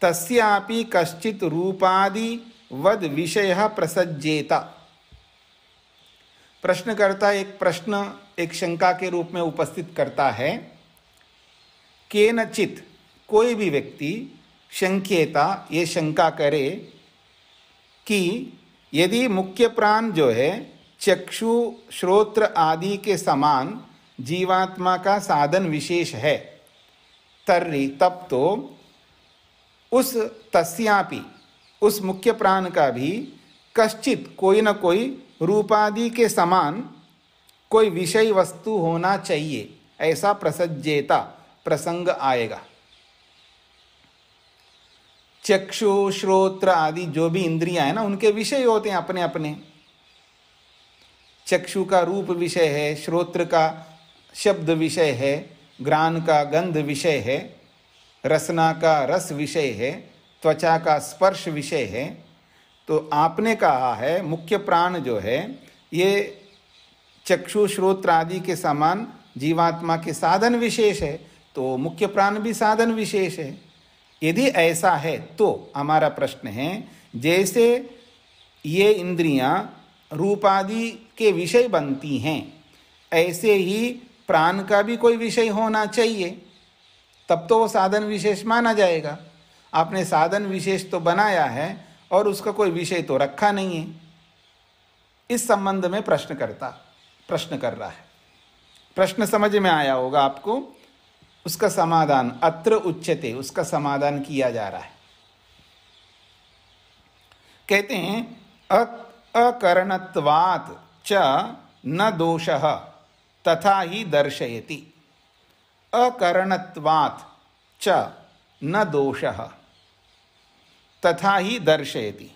तस्यापि कश्चित् रूपादिवद् विषयः प्रसज्येत। प्रश्नकर्ता एक शंका के रूप में उपस्थित करता है, केनचित कोई भी व्यक्ति शंक्येता ये शंका करे कि यदि मुख्य प्राण जो है चक्षु श्रोत्र आदि के समान जीवात्मा का साधन विशेष है, तर्हि तब तो उस मुख्य प्राण का भी कश्चित कोई न कोई रूपादि के समान कोई विषय वस्तु होना चाहिए, ऐसा प्रसज्जेता प्रसंग आएगा। चक्षु श्रोत्र आदि जो भी इंद्रियां हैं ना, उनके विषय होते हैं अपने अपने। चक्षु का रूप विषय है, श्रोत्र का शब्द विषय है, घ्राण का गंध विषय है, रसना का रस विषय है, त्वचा का स्पर्श विषय है। तो आपने कहा है मुख्य प्राण जो है ये चक्षु श्रोत्र आदि के समान जीवात्मा के साधन विशेष है, तो मुख्य प्राण भी साधन विशेष है। यदि ऐसा है तो हमारा प्रश्न है, जैसे ये इंद्रियां रूपादि के विषय बनती हैं, ऐसे ही प्राण का भी कोई विषय होना चाहिए, तब तो वो साधन विशेष माना जाएगा। आपने साधन विशेष तो बनाया है और उसका कोई विषय तो रखा नहीं है। इस संबंध में प्रश्न कर रहा है। प्रश्न समझ में आया होगा आपको। उसका समाधान अत्र उच्यते, उसका समाधान किया जा रहा है। कहते हैं अकरणत्वात् च न दोषः तथा ही दर्शयति। अकरणत्वात् च न दोषः तथा ही दर्शयति।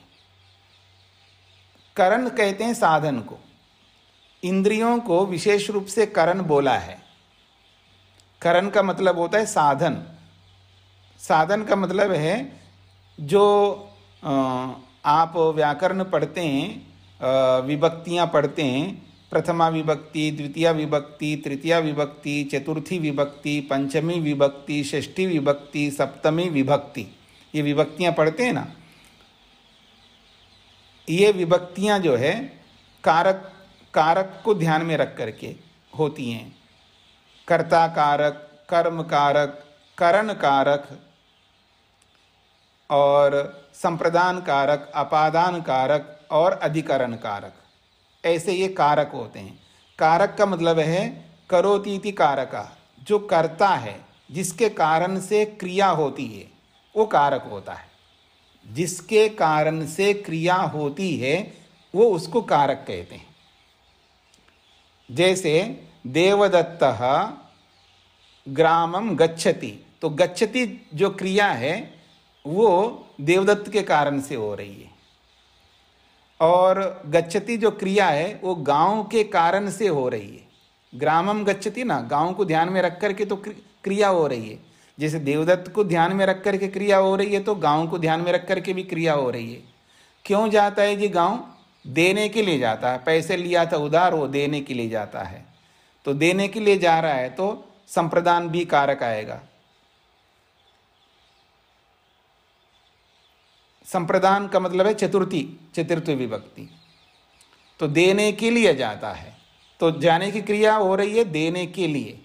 करण कहते हैं साधन को, इंद्रियों को विशेष रूप से करण बोला है। करण का मतलब होता है साधन। साधन का मतलब है जो आप व्याकरण पढ़ते हैं, विभक्तियां पढ़ते हैं, प्रथमा विभक्ति, द्वितीय विभक्ति, तृतीया विभक्ति, चतुर्थी विभक्ति, पंचमी विभक्ति, षष्ठी विभक्ति, सप्तमी विभक्ति, ये विभक्तियां पढ़ते हैं ना। ये विभक्तियां जो है कारक को ध्यान में रख करके होती हैं। कर्ता कारक, कर्म कारक, करण कारक और संप्रदान कारक, अपादान कारक और अधिकरण कारक, ऐसे ये कारक होते हैं। कारक का मतलब है करोति इति कारका, जो करता है, जिसके कारण से क्रिया होती है, वो कारक होता है। जिसके कारण से क्रिया होती है वो उसको कारक कहते हैं। जैसे देवदत्तः ग्रामम गच्छति, तो गच्छति जो क्रिया है वो देवदत्त के कारण से हो रही है, और गच्छति जो क्रिया है वो गांव के कारण से हो रही है। ग्रामम गच्छति ना, गांव को ध्यान में रख करके तो क्रिया हो रही है। जैसे देवदत्त को ध्यान में रख करके क्रिया हो रही है, तो गांव को ध्यान में रख करके भी क्रिया हो रही है। क्यों जाता है जी गांव? देने के लिए जाता है। पैसे लिया था उधार, वो देने के लिए जाता है, तो देने के लिए जा रहा है, तो संप्रदान भी कारक आएगा। संप्रदान का मतलब है चतुर्थी विभक्ति, तो देने के लिए जाता है, तो जाने की क्रिया हो रही है देने के लिए।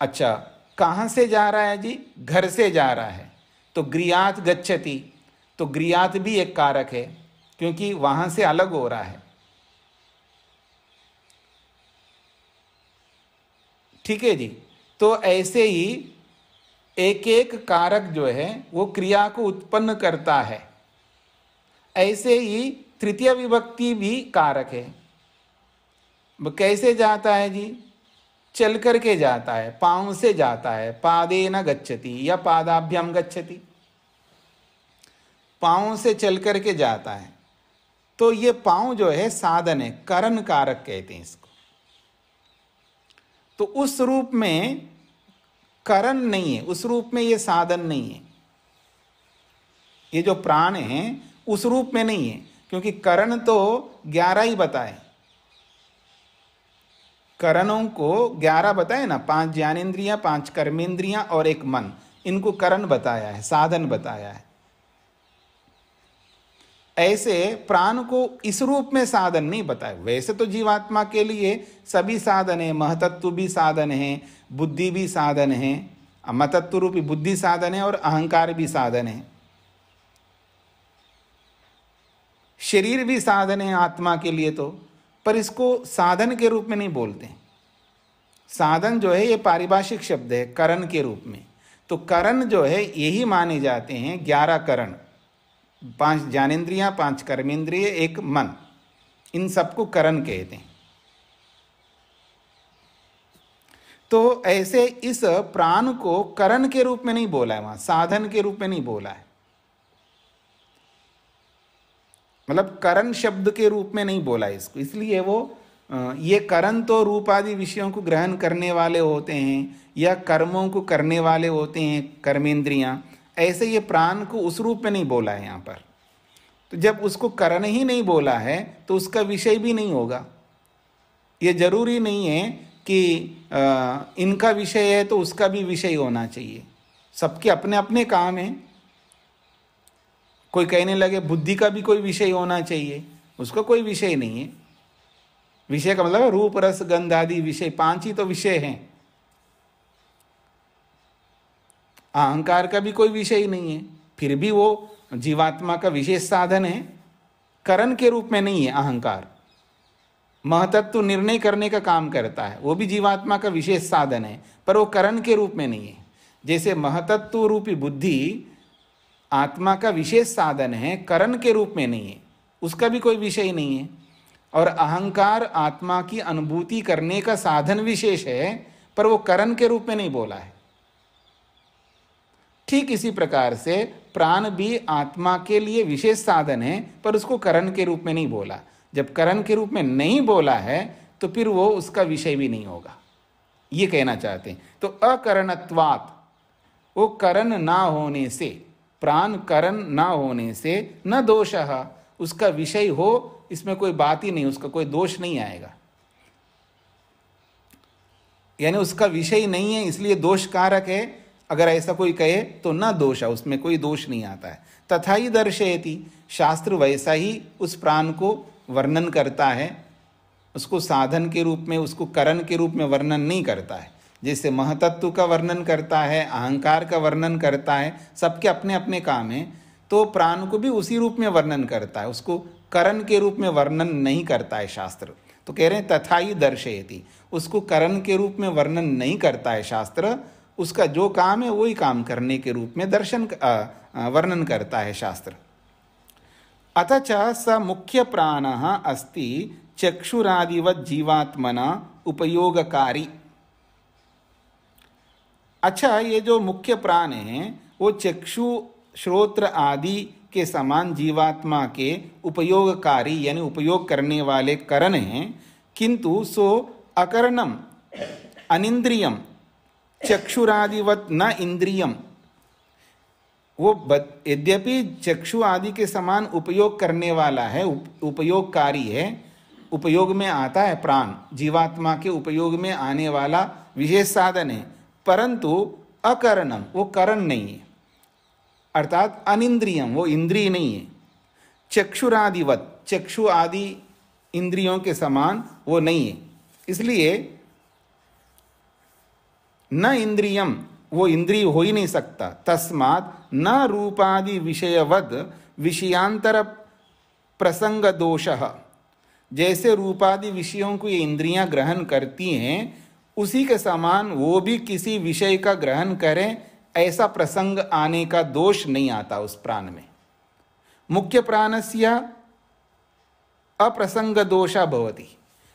अच्छा, कहाँ से जा रहा है जी? घर से जा रहा है, तो गृहात् गच्छति, तो गृहात् भी एक कारक है क्योंकि वहां से अलग हो रहा है। ठीक है जी। तो ऐसे ही एक एक कारक जो है वो क्रिया को उत्पन्न करता है। ऐसे ही तृतीय विभक्ति भी कारक है। कैसे जाता है जी? चल करके जाता है, पांव से जाता है, पादेन गच्छति या पादाभ्याम गच्छति, पांव से चल करके जाता है। तो ये पांव जो है साधन है, करण कारक कहते हैं इसको। तो उस रूप में करण नहीं है, उस रूप में ये साधन नहीं है। ये जो प्राण है उस रूप में नहीं है, क्योंकि करण तो 11 ही बताए। करणों को 11 बताए ना, 5 ज्ञानेंद्रियां, 5 कर्मेंद्रियां और 1 मन, इनको करण बताया है, साधन बताया है। ऐसे प्राण को इस रूप में साधन नहीं बताए। वैसे तो जीवात्मा के लिए सभी साधन है, महतत्व भी साधन है, बुद्धि भी साधन है, मतत्व रूपी बुद्धि साधन है और अहंकार भी साधन है, शरीर भी साधन है आत्मा के लिए तो, पर इसको साधन के रूप में नहीं बोलते। साधन जो है ये पारिभाषिक शब्द है करण के रूप में। तो करण जो है यही माने जाते हैं 11 करण, 5 ज्ञानेंद्रियां, 5 कर्मेंद्रिय, एक मन, इन सबको करण कहते हैं। तो ऐसे इस प्राण को करण के रूप में नहीं बोला है, वहां साधन के रूप में नहीं बोला है, मतलब करण शब्द के रूप में नहीं बोला है इसको। इसलिए वो ये करण तो रूप आदि विषयों को ग्रहण करने वाले होते हैं या कर्मों को करने वाले होते हैं कर्मेंद्रियां, ऐसे ये प्राण को उस रूप में नहीं बोला है यहाँ पर। तो जब उसको करण ही नहीं बोला है तो उसका विषय भी नहीं होगा। ये जरूरी नहीं है कि इनका विषय है तो उसका भी विषय होना चाहिए, सबके अपने अपने काम हैं। कोई कहने लगे बुद्धि का भी कोई विषय होना चाहिए, उसका कोई विषय नहीं है। विषय का मतलब रूप रस गंध आदि विषय, 5 ही तो विषय हैं। अहंकार का भी कोई विषय ही नहीं है, फिर भी वो जीवात्मा का विशेष साधन है, करण के रूप में नहीं है। अहंकार महतत्व निर्णय करने का काम करता है, वो भी जीवात्मा का विशेष साधन है, पर वो करण के रूप में नहीं है। जैसे महतत्व रूपी बुद्धि आत्मा का विशेष साधन है, करण के रूप में नहीं है, उसका भी कोई विषय नहीं है। और अहंकार आत्मा की अनुभूति करने का साधन विशेष है, पर वो करण के रूप में नहीं बोला है। ठीक इसी प्रकार से प्राण भी आत्मा के लिए विशेष साधन है, पर उसको करण के रूप में नहीं बोला। जब करण के रूप में नहीं बोला है तो फिर वो उसका विषय भी नहीं होगा, ये कहना चाहते हैं। तो अकरणत्वात्, वो करण ना होने से, प्राण करण ना होने से न दोषः, उसका विषय हो इसमें कोई बात ही नहीं, उसका कोई दोष नहीं आएगा। यानी उसका विषय नहीं है इसलिए दोष कारक है, अगर ऐसा कोई कहे तो न दोष, उसमें कोई दोष नहीं आता है। तथा ही दर्शयति, शास्त्र वैसा ही उस प्राण को वर्णन करता है, उसको साधन के रूप में, उसको करण के रूप में वर्णन नहीं करता है। जैसे महतत्व का वर्णन करता है, अहंकार का वर्णन करता है, सबके अपने अपने काम हैं, तो प्राण को भी उसी रूप में वर्णन करता है, उसको करण के रूप में वर्णन नहीं करता है शास्त्र। तो कह रहे हैं तथा ही दर्शयति, उसको करण के रूप में वर्णन नहीं करता है शास्त्र, उसका जो काम है वही काम करने के रूप में वर्णन करता है शास्त्र। अथ च स मुख्य प्राणः अस्ति चक्षुरादिवत् जीवात्मना उपयोगकारी। अच्छा, ये जो मुख्य प्राण हैं वो चक्षु श्रोत्र आदि के समान जीवात्मा के उपयोगकारी यानी उपयोग करने वाले करण हैं, किंतु सो अकरणम अनिंद्रियम चक्षुरादिवत न इंद्रियम। वो यद्यपि चक्षु आदि के समान उपयोग करने वाला है, उपयोगकारी है, उपयोग में आता है, प्राण जीवात्मा के उपयोग में आने वाला विशेष साधन है, परंतु अकरणम, वो करण नहीं है, अर्थात अनिंद्रियम, वो इंद्रिय नहीं है। चक्षुरादिवत, चक्षु आदि इंद्रियों के समान वो नहीं है, इसलिए न इंद्रियम, वो इंद्रिय हो ही नहीं सकता। तस्मात् न रूपादि विषयवद विषयांतर प्रसंग दोषः, जैसे रूपादि विषयों को ये इंद्रियां ग्रहण करती हैं उसी के समान वो भी किसी विषय का ग्रहण करें, ऐसा प्रसंग आने का दोष नहीं आता उस प्राण में। मुख्य प्राणस्य अप्रसंग दोषा भवति,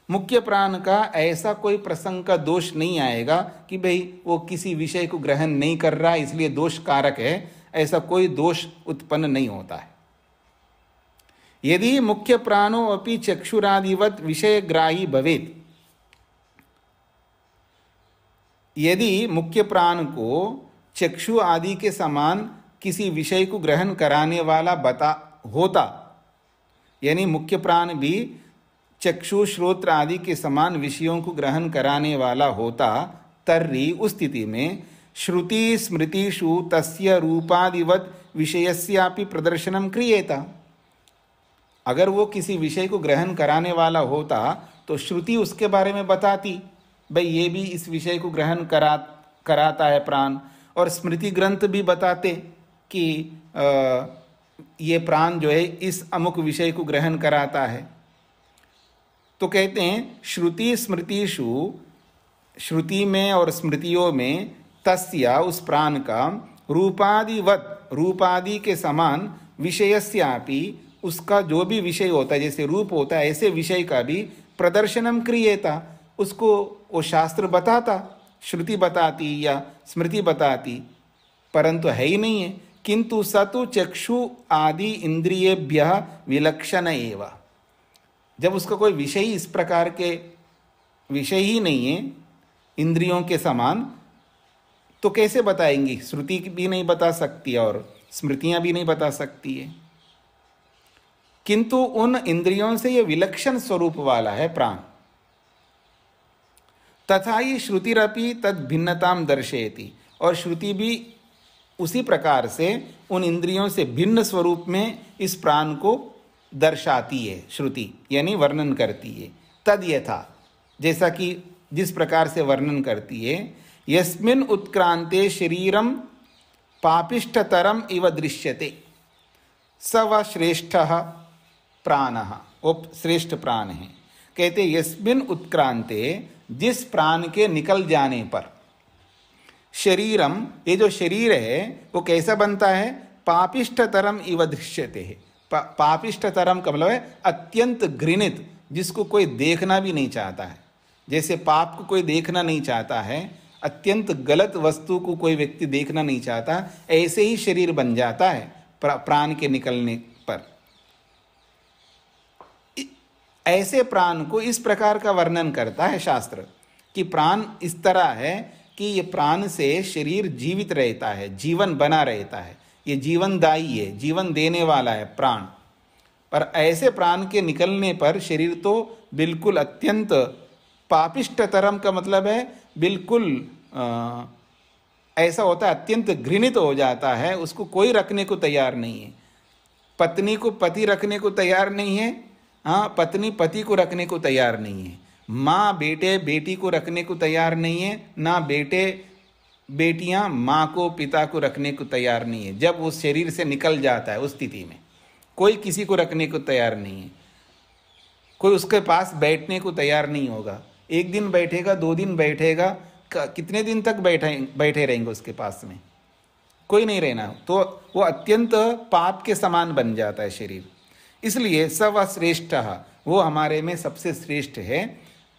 मुख्य प्राण का ऐसा कोई प्रसंग का दोष नहीं आएगा कि भाई वो किसी विषय को ग्रहण नहीं कर रहा इसलिए दोष कारक है, ऐसा कोई दोष उत्पन्न नहीं होता है। यदि मुख्य प्राणो अपि चक्षुरादिवत विषयग्राही भवेत्, यदि मुख्य प्राण को चक्षु आदि के समान किसी विषय को ग्रहण कराने वाला होता, यानी मुख्य प्राण भी चक्षु श्रोत्र आदि के समान विषयों को ग्रहण कराने वाला होता, तर्हि उस स्थिति में श्रुति स्मृतिषु तस्य रूपादिवत विषयस्यापि प्रदर्शनम क्रियेता। अगर वो किसी विषय को ग्रहण कराने वाला होता तो श्रुति उसके बारे में बताती, भाई ये भी इस विषय को ग्रहण कराता है प्राण, और स्मृति ग्रंथ भी बताते कि ये प्राण जो है इस अमुक विषय को ग्रहण कराता है। तो कहते हैं श्रुति स्मृतिषु, श्रुति में और स्मृतियों में तस्य उस प्राण का रूपादिवत, रूपादि के समान विषयस्यापि, उसका जो भी विषय होता है, जैसे रूप होता है, ऐसे विषय का भी प्रदर्शनम क्रियेता, उसको वो शास्त्र बताता, श्रुति बताती या स्मृति बताती, परंतु है ही नहीं है। किंतु सतु चक्षु आदि इंद्रियेभ्यः विलक्षण एव। जब उसका कोई विषय इस प्रकार के विषय ही नहीं है इंद्रियों के समान, तो कैसे बताएंगी? श्रुति भी नहीं बता सकती और स्मृतियां भी नहीं बता सकती है। किंतु उन इंद्रियों से यह विलक्षण स्वरूप वाला है प्राण। तथा ही श्रुतिरपि तद भिन्नताम दर्शयति, और श्रुति भी उसी प्रकार से उन इंद्रियों से भिन्न स्वरूप में इस प्राण को दर्शाती है। श्रुति यानी वर्णन करती है। तद यथा, जैसा कि जिस प्रकार से वर्णन करती है, यस्मिन् उत्क्रांते शरीरम पापिष्ठतरम इव दृश्यते स व श्रेष्ठः प्राणः, वो श्रेष्ठ प्राण है। कहते यस्मिन् उत्क्रांते, जिस प्राण के निकल जाने पर, शरीरम, ये जो शरीर है वो कैसा बनता है? पापिष्ठतरम इव दृश्यते है। पापिष्ठतरम का मतलब है अत्यंत घृणित, जिसको कोई देखना भी नहीं चाहता है। जैसे पाप को कोई देखना नहीं चाहता है, अत्यंत गलत वस्तु को कोई व्यक्ति देखना नहीं चाहता, ऐसे ही शरीर बन जाता है प्राण के निकलने पर। ऐसे प्राण को इस प्रकार का वर्णन करता है शास्त्र कि प्राण इस तरह है कि ये प्राण से शरीर जीवित रहता है, जीवन बना रहता है, ये जीवनदायी है, जीवन देने वाला है प्राण। पर ऐसे प्राण के निकलने पर शरीर तो बिल्कुल अत्यंत पापिष्ठतरम का मतलब है बिल्कुल ऐसा होता है, अत्यंत घृणित हो जाता है, उसको कोई रखने को तैयार नहीं है। पत्नी को पति रखने को तैयार नहीं है, हाँ, पत्नी पति को रखने को तैयार नहीं है, माँ बेटे बेटी को रखने को तैयार नहीं है, ना बेटे बेटियां माँ को पिता को रखने को तैयार नहीं है। जब उस शरीर से निकल जाता है उस स्थिति में कोई किसी को रखने को तैयार नहीं है, कोई उसके पास बैठने को तैयार नहीं होगा। एक दिन बैठेगा, 2 दिन बैठेगा, कितने दिन तक बैठे रहेंगे उसके पास में? कोई नहीं रहना। तो वो अत्यंत पाप के समान बन जाता है शरीर। इसलिए स व श्रेष्ठ, वो हमारे में सबसे श्रेष्ठ है,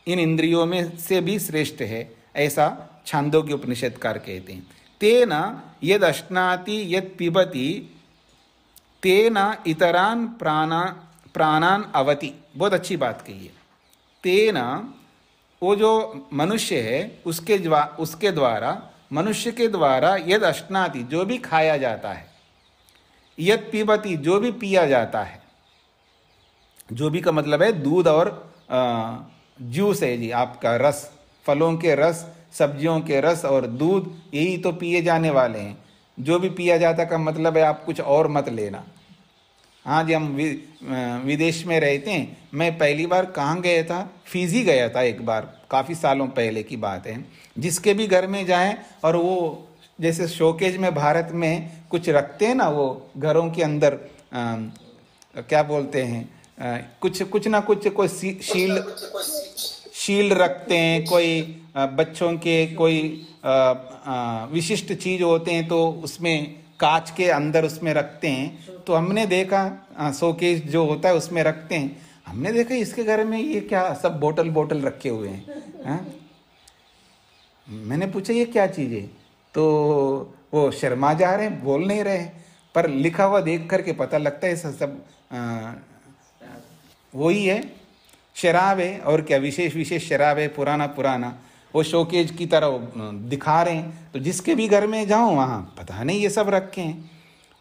इन इंद्रियों में से भी श्रेष्ठ है, ऐसा छांदोग्य उपनिषदकार कहते हैं। तेन यद अश्नाति यद पिबति तेन इतरान प्राणान अवति। बहुत अच्छी बात कही है। तेन, वो जो मनुष्य है उसके द्वारा, मनुष्य के द्वारा, यद अश्नाति, जो भी खाया जाता है, यद पिबति, जो भी पिया जाता है, जो भी का मतलब है दूध और जूस है जी, आपका रस, फलों के रस, सब्जियों के रस और दूध, यही तो पिए जाने वाले हैं। जो भी पिया जाता का मतलब है आप कुछ और मत लेना। हाँ जी, हम विदेश में रहते हैं। मैं पहली बार कहाँ गया था? फिजी गया था एक बार, काफ़ी सालों पहले की बात है। जिसके भी घर में जाएं, और वो जैसे शोकेज में भारत में कुछ रखते हैं ना, वो घरों के अंदर क्या बोलते हैं, कुछ ना कुछ, कोई शील्ड रखते हैं, कोई बच्चों के कोई विशिष्ट चीज़ होते हैं तो उसमें कांच के अंदर उसमें रखते हैं। तो हमने देखा शोकेस जो होता है उसमें रखते हैं। हमने देखा इसके घर में ये क्या सब बोतल रखे हुए हैं। हाँ? मैंने पूछा ये क्या चीज़ है? तो वो शर्मा जा रहे हैं, बोल नहीं रहे, पर लिखा हुआ देख करके पता लगता है सब वही है, शराब है। और क्या विशेष शराब है, पुराना वो शोकेज की तरह दिखा रहे हैं। तो जिसके भी घर में जाऊं वहाँ पता नहीं ये सब रखे हैं।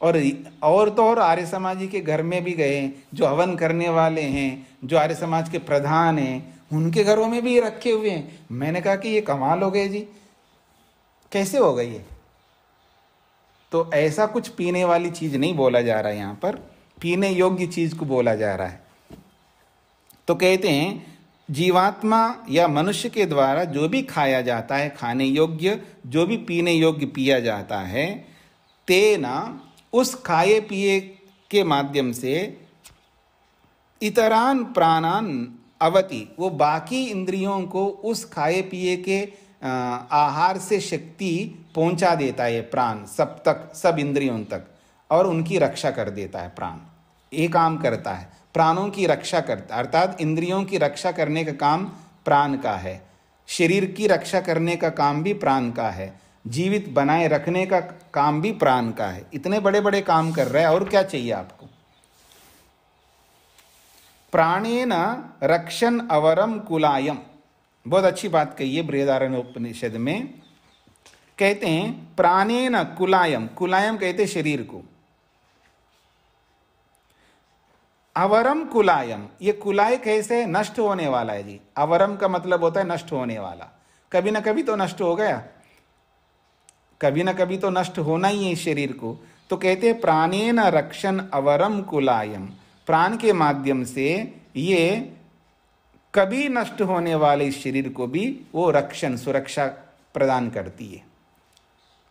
और तो और आर्य समाजी के घर में भी गए, जो हवन करने वाले हैं, जो आर्य समाज के प्रधान हैं, उनके घरों में भी ये रखे हुए हैं। मैंने कहा कि ये कमाल हो गए जी, कैसे हो गई ये? तो ऐसा कुछ पीने वाली चीज़ नहीं बोला जा रहा है यहाँ पर, पीने योग्य चीज़ को बोला जा रहा है। तो कहते हैं जीवात्मा या मनुष्य के द्वारा जो भी खाया जाता है, खाने योग्य, जो भी पीने योग्य पिया जाता है, तेना, उस खाए पिए के माध्यम से, इतरान प्राणान अवति, वो बाकी इंद्रियों को उस खाए पिए के आहार से शक्ति पहुंचा देता है प्राण सब तक, सब इंद्रियों तक। और उनकी रक्षा कर देता है। प्राण ये काम करता है, प्राणों की रक्षा करता है, अर्थात इंद्रियों की रक्षा करने का काम प्राण का है, शरीर की रक्षा करने का काम भी प्राण का है, जीवित बनाए रखने का काम भी प्राण का है। इतने बड़े बड़े काम कर रहा है, और क्या चाहिए आपको। प्राणेन रक्षण अवरम कुलायम, बहुत अच्छी बात कही है बृहदारण्यक उपनिषद में। कहते हैं प्राणेन कुलायम, कुलायम कहते शरीर को, अवरम कुलायम, ये कुलाय कैसे, नष्ट होने वाला है जी। अवरम का मतलब होता है नष्ट होने वाला, कभी ना कभी तो नष्ट हो गया, कभी ना कभी तो नष्ट होना ही है इस शरीर को। तो कहते हैं प्राणेन रक्षण अवरम कुलायम, प्राण के माध्यम से ये कभी नष्ट होने वाले इस शरीर को भी वो रक्षण, सुरक्षा प्रदान करती है।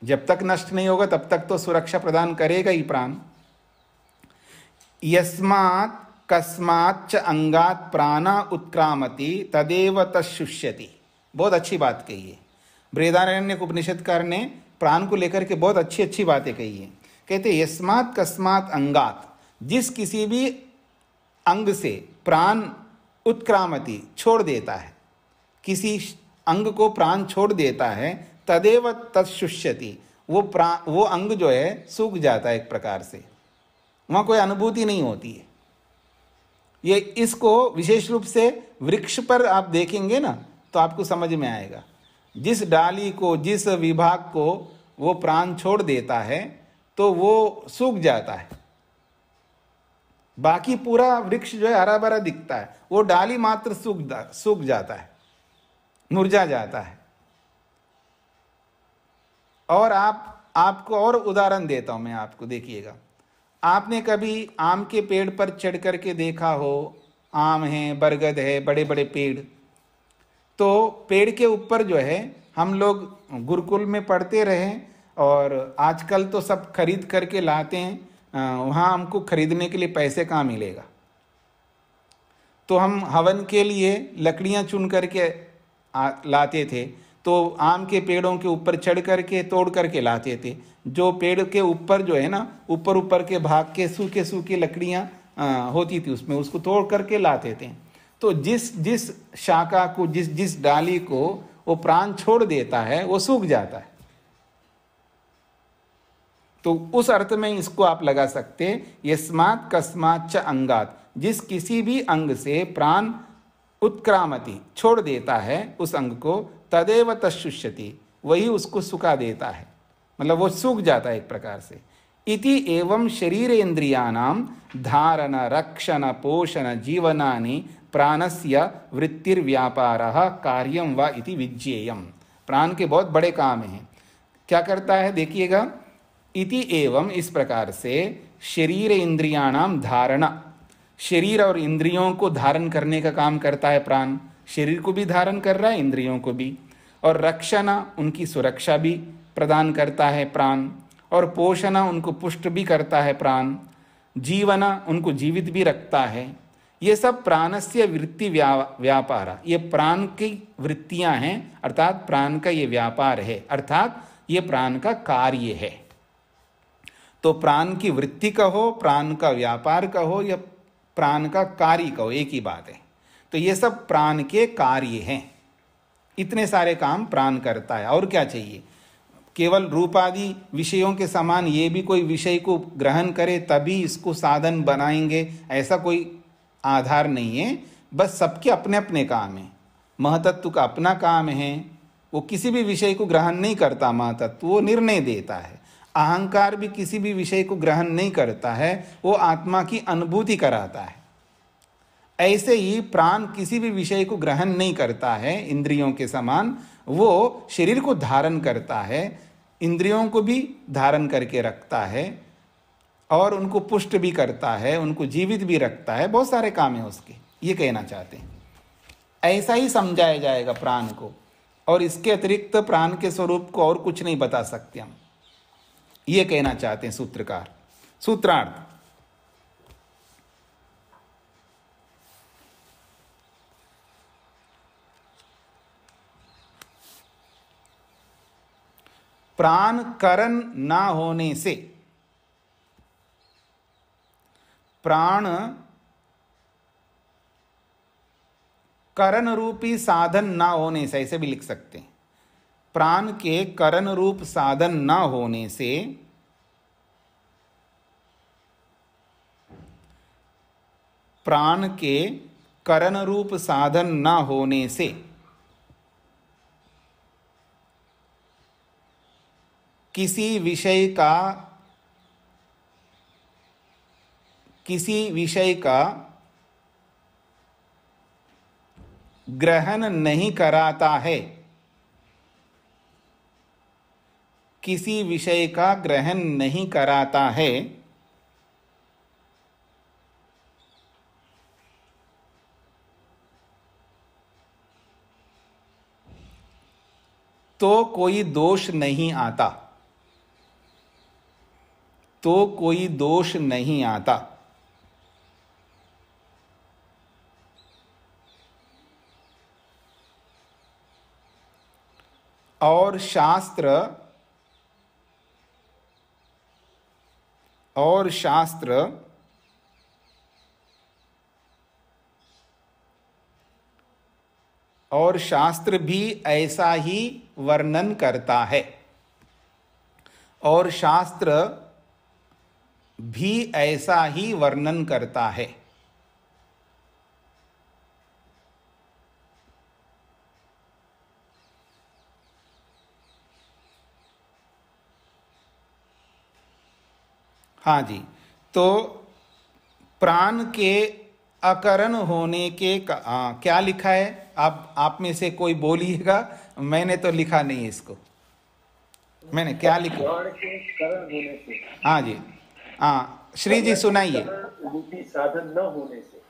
जब तक नष्ट नहीं होगा तब तक तो सुरक्षा प्रदान करेगा ही प्राण। यस्मात् कस्माच्च अंगात् प्राणा उत्क्रामति तदेव तत्शुष्यति, बहुत अच्छी बात कही है बृहदारण्यक उपनिषदकार ने, प्राण को लेकर के बहुत अच्छी अच्छी बातें कही है। कहते यस्मात् कस्मात् अंगात्, जिस किसी भी अंग से प्राण उत्क्रामति छोड़ देता है, किसी अंग को प्राण छोड़ देता है, तदेव तत्शुष्यति, वो अंग जो है सूख जाता है एक प्रकार से, वहाँ कोई अनुभूति नहीं होती है। ये इसको विशेष रूप से वृक्ष पर आप देखेंगे ना तो आपको समझ में आएगा। जिस डाली को, जिस विभाग को वो प्राण छोड़ देता है तो वो सूख जाता है, बाकी पूरा वृक्ष जो है हरा भरा दिखता है, वो डाली मात्र सूख जाता है, मुरझा जाता है। और आपको और उदाहरण देता हूं मैं आपको, देखिएगा। आपने कभी आम के पेड़ पर चढ़ करके देखा हो, आम है, बरगद है, बड़े बड़े पेड़, तो पेड़ के ऊपर जो है हम लोग गुरुकुल में पढ़ते रहे, और आजकल तो सब खरीद करके लाते हैं, वहाँ हमको खरीदने के लिए पैसे कहाँ मिलेगा। तो हम हवन के लिए लकड़ियाँ चुन करके लाते थे, तो आम के पेड़ों के ऊपर चढ़ करके तोड़ करके लाते थे। जो पेड़ के ऊपर जो है ना, ऊपर ऊपर के भाग के सूखे सूखे लकड़ियाँ होती थी, उसमें उसको तोड़ करके लाते थे। तो जिस जिस शाखा को, जिस जिस डाली को वो प्राण छोड़ देता है वो सूख जाता है। तो उस अर्थ में इसको आप लगा सकते हैं, यस्मात् कस्माच्च अंगात्, जिस किसी भी अंग से प्राण उत्क्रामति छोड़ देता है उस अंग को, तदेव तत्शुष्यति, वही उसको सुखा देता है, मतलब वो सूख जाता है एक प्रकार से। इति एवं शरीरेन्द्रियाणाम धारण रक्षण पोषण जीवनानि प्राणस्य वृत्तिर्व्यापारः कार्यम वा इति विज्ञेयम्। प्राण के बहुत बड़े काम हैं। क्या करता है देखिएगा, इति एवं इस प्रकार से शरीर इंद्रियाणाम धारणा, शरीर और इंद्रियों को धारण करने का काम करता है प्राण, शरीर को भी धारण कर रहा है, इंद्रियों को भी। और रक्षणा, उनकी सुरक्षा भी प्रदान करता है प्राण, और पोषणा, उनको पुष्ट भी करता है प्राण, जीवना, उनको जीवित भी रखता है। ये सब प्राणस्य वृत्ति व्यापार, ये प्राण की वृत्तियां हैं, अर्थात प्राण का ये व्यापार है, अर्थात ये प्राण का कार्य है। तो प्राण की वृत्ति कहो, प्राण का व्यापार कहो, या प्राण का कार्य कहो, एक ही बात है। तो ये सब प्राण के कार्य हैं। इतने सारे काम प्राण करता है, और क्या चाहिए। केवल रूप आदि विषयों के समान ये भी कोई विषय को ग्रहण करे तभी इसको साधन बनाएंगे, ऐसा कोई आधार नहीं है। बस सबके अपने अपने काम हैं। महतत्व का अपना काम है, वो किसी भी विषय को ग्रहण नहीं करता महतत्व, वो निर्णय देता है। अहंकार भी किसी भी विषय को ग्रहण नहीं करता है, वो आत्मा की अनुभूति कराता है। ऐसे ही प्राण किसी भी विषय को ग्रहण नहीं करता है इंद्रियों के समान, वो शरीर को धारण करता है, इंद्रियों को भी धारण करके रखता है, और उनको पुष्ट भी करता है, उनको जीवित भी रखता है। बहुत सारे काम है उसके, ये कहना चाहते हैं। ऐसा ही समझाया जाएगा प्राण को, और इसके अतिरिक्त प्राण के स्वरूप को और कुछ नहीं बता सकते हम, ये कहना चाहते हैं सूत्रकार। सूत्रार्थ, प्राण करण ना होने से, प्राण करण रूपी साधन ना होने से, ऐसे भी लिख सकते हैं, प्राण के करण रूप साधन ना होने से प्राण के करण रूप साधन ना होने से किसी विषय का ग्रहण नहीं कराता है, किसी विषय का ग्रहण नहीं कराता है, तो कोई दोष नहीं आता, तो कोई दोष नहीं आता। और शास्त्र भी ऐसा ही वर्णन करता है, और शास्त्र भी ऐसा ही वर्णन करता है। हाँ जी, तो प्राण के अकरण होने के क्या लिखा है? आप में से कोई बोलिएगा, मैंने तो लिखा नहीं इसको। मैंने क्या लिखा? प्राण के करण होने से। हाँ जी, हाँ श्री जी सुनाइए। रूपी साधन न होने से।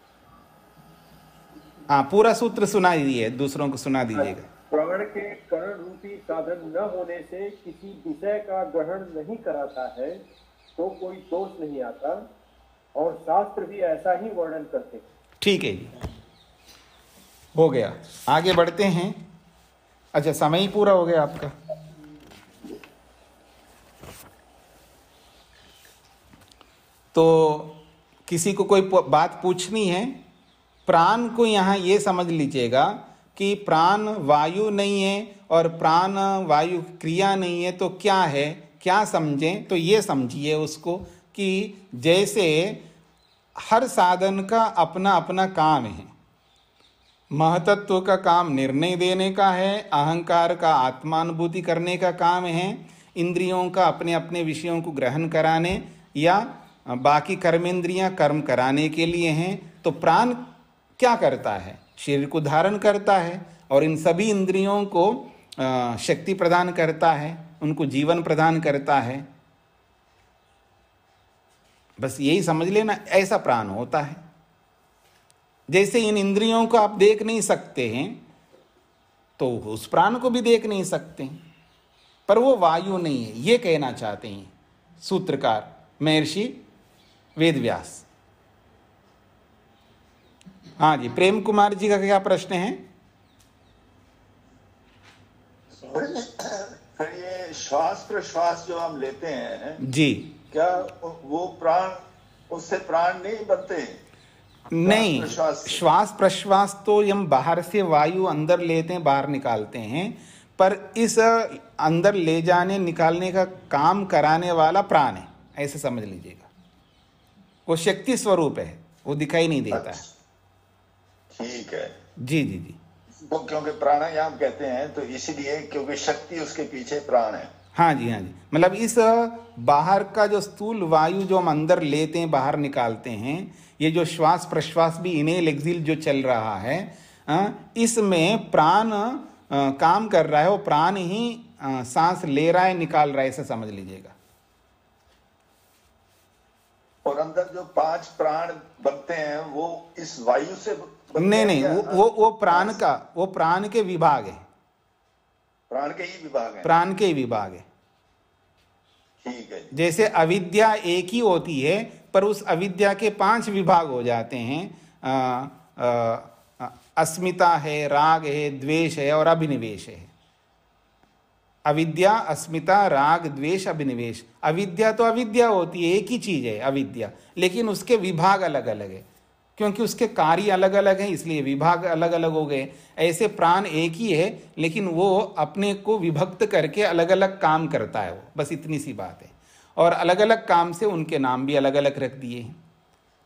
हाँ पूरा सूत्र सुना दीजिए, दूसरों को सुना दीजिएगा। प्राण के करण रूपी साधन न होने से किसी विषय का ग्रहण नहीं कराता है, तो कोई दोष नहीं आता, और शास्त्र भी ऐसा ही वर्णन करते हैं। ठीक है जी, हो गया, आगे बढ़ते हैं। अच्छा समय ही पूरा हो गया आपका। तो किसी को कोई बात पूछनी है? प्राण को यहाँ ये समझ लीजिएगा कि प्राण वायु नहीं है और प्राण वायु क्रिया नहीं है, तो क्या है, क्या समझें? तो ये समझिए उसको कि जैसे हर साधन का अपना अपना काम है। महतत्व का काम निर्णय देने का है, अहंकार का आत्मानुभूति करने का काम है, इंद्रियों का अपने अपने विषयों को ग्रहण कराने या बाकी कर्मेंद्रियां कर्म कराने के लिए हैं। तो प्राण क्या करता है? शरीर को धारण करता है और इन सभी इंद्रियों को शक्ति प्रदान करता है, उनको जीवन प्रदान करता है। बस यही समझ लेना, ऐसा प्राण होता है। जैसे इन इंद्रियों को आप देख नहीं सकते हैं, तो उस प्राण को भी देख नहीं सकते हैं, पर वो वायु नहीं है, ये कहना चाहते हैं सूत्रकार महर्षि वेदव्यास। हाँ जी, प्रेम कुमार जी का क्या प्रश्न है? ये श्वास प्रश्वास जो हम लेते हैं जी, क्या वो प्राण, उससे प्राण नहीं बनते? नहीं, श्वास प्रश्वास तो हम बाहर से वायु अंदर लेते हैं, बाहर निकालते हैं, पर इस अंदर ले जाने निकालने का काम कराने वाला प्राण है, ऐसे समझ लीजिएगा। वो शक्ति स्वरूप है, वो दिखाई नहीं देता है। ठीक है जी जी जी, वो क्योंकि प्राणायाम कहते हैं तो इसीलिए, क्योंकि शक्ति उसके पीछे प्राण है। हाँ जी, हाँ जी, मतलब इस बाहर का जो स्थूल वायु जो हम अंदर लेते हैं बाहर निकालते हैं, ये जो श्वास प्रश्वास भी इनहेल एक्सहेल जो चल रहा है, इसमें प्राण काम कर रहा है। वो प्राण ही सांस ले रहा है, निकाल रहा है, ऐसे समझ लीजिएगा। और अंदर जो 5 प्राण बनते हैं वो इस वायु से नहीं, वो प्राण का, वो प्राण के विभाग है, प्राण के ही विभाग है, प्राण के ही विभाग है। ठीक है। जैसे अविद्या एक ही होती है, पर उस अविद्या के 5 विभाग हो जाते हैं। अस्मिता है, राग है, द्वेष है और अभिनिवेश है। अविद्या, अस्मिता, राग, द्वेष, अभिनिवेश। अविद्या तो अविद्या होती है, एक ही चीज है अविद्या, लेकिन उसके विभाग अलग अलग है, क्योंकि उसके कार्य अलग अलग हैं, इसलिए विभाग अलग अलग हो गए। ऐसे प्राण एक ही है, लेकिन वो अपने को विभक्त करके अलग अलग काम करता है, वो बस इतनी सी बात है। और अलग अलग काम से उनके नाम भी अलग अलग रख दिए हैं।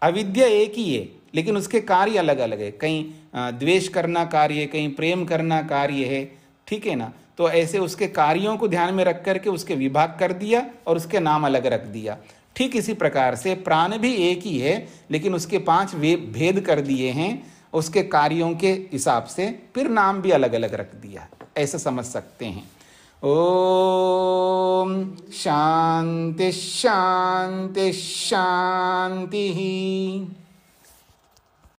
अविद्या एक ही है, लेकिन उसके कार्य अलग अलग है, कहीं द्वेष करना कार्य है, कहीं प्रेम करना कार्य है, ठीक है ना। तो ऐसे उसके कार्यों को ध्यान में रख करके उसके विभाग कर दिया और उसके नाम अलग रख दिया। ठीक इसी प्रकार से प्राण भी एक ही है, लेकिन उसके 5 भेद कर दिए हैं उसके कार्यों के हिसाब से, फिर नाम भी अलग अलग रख दिया, ऐसा समझ सकते हैं। ओम शांति शांति शांति।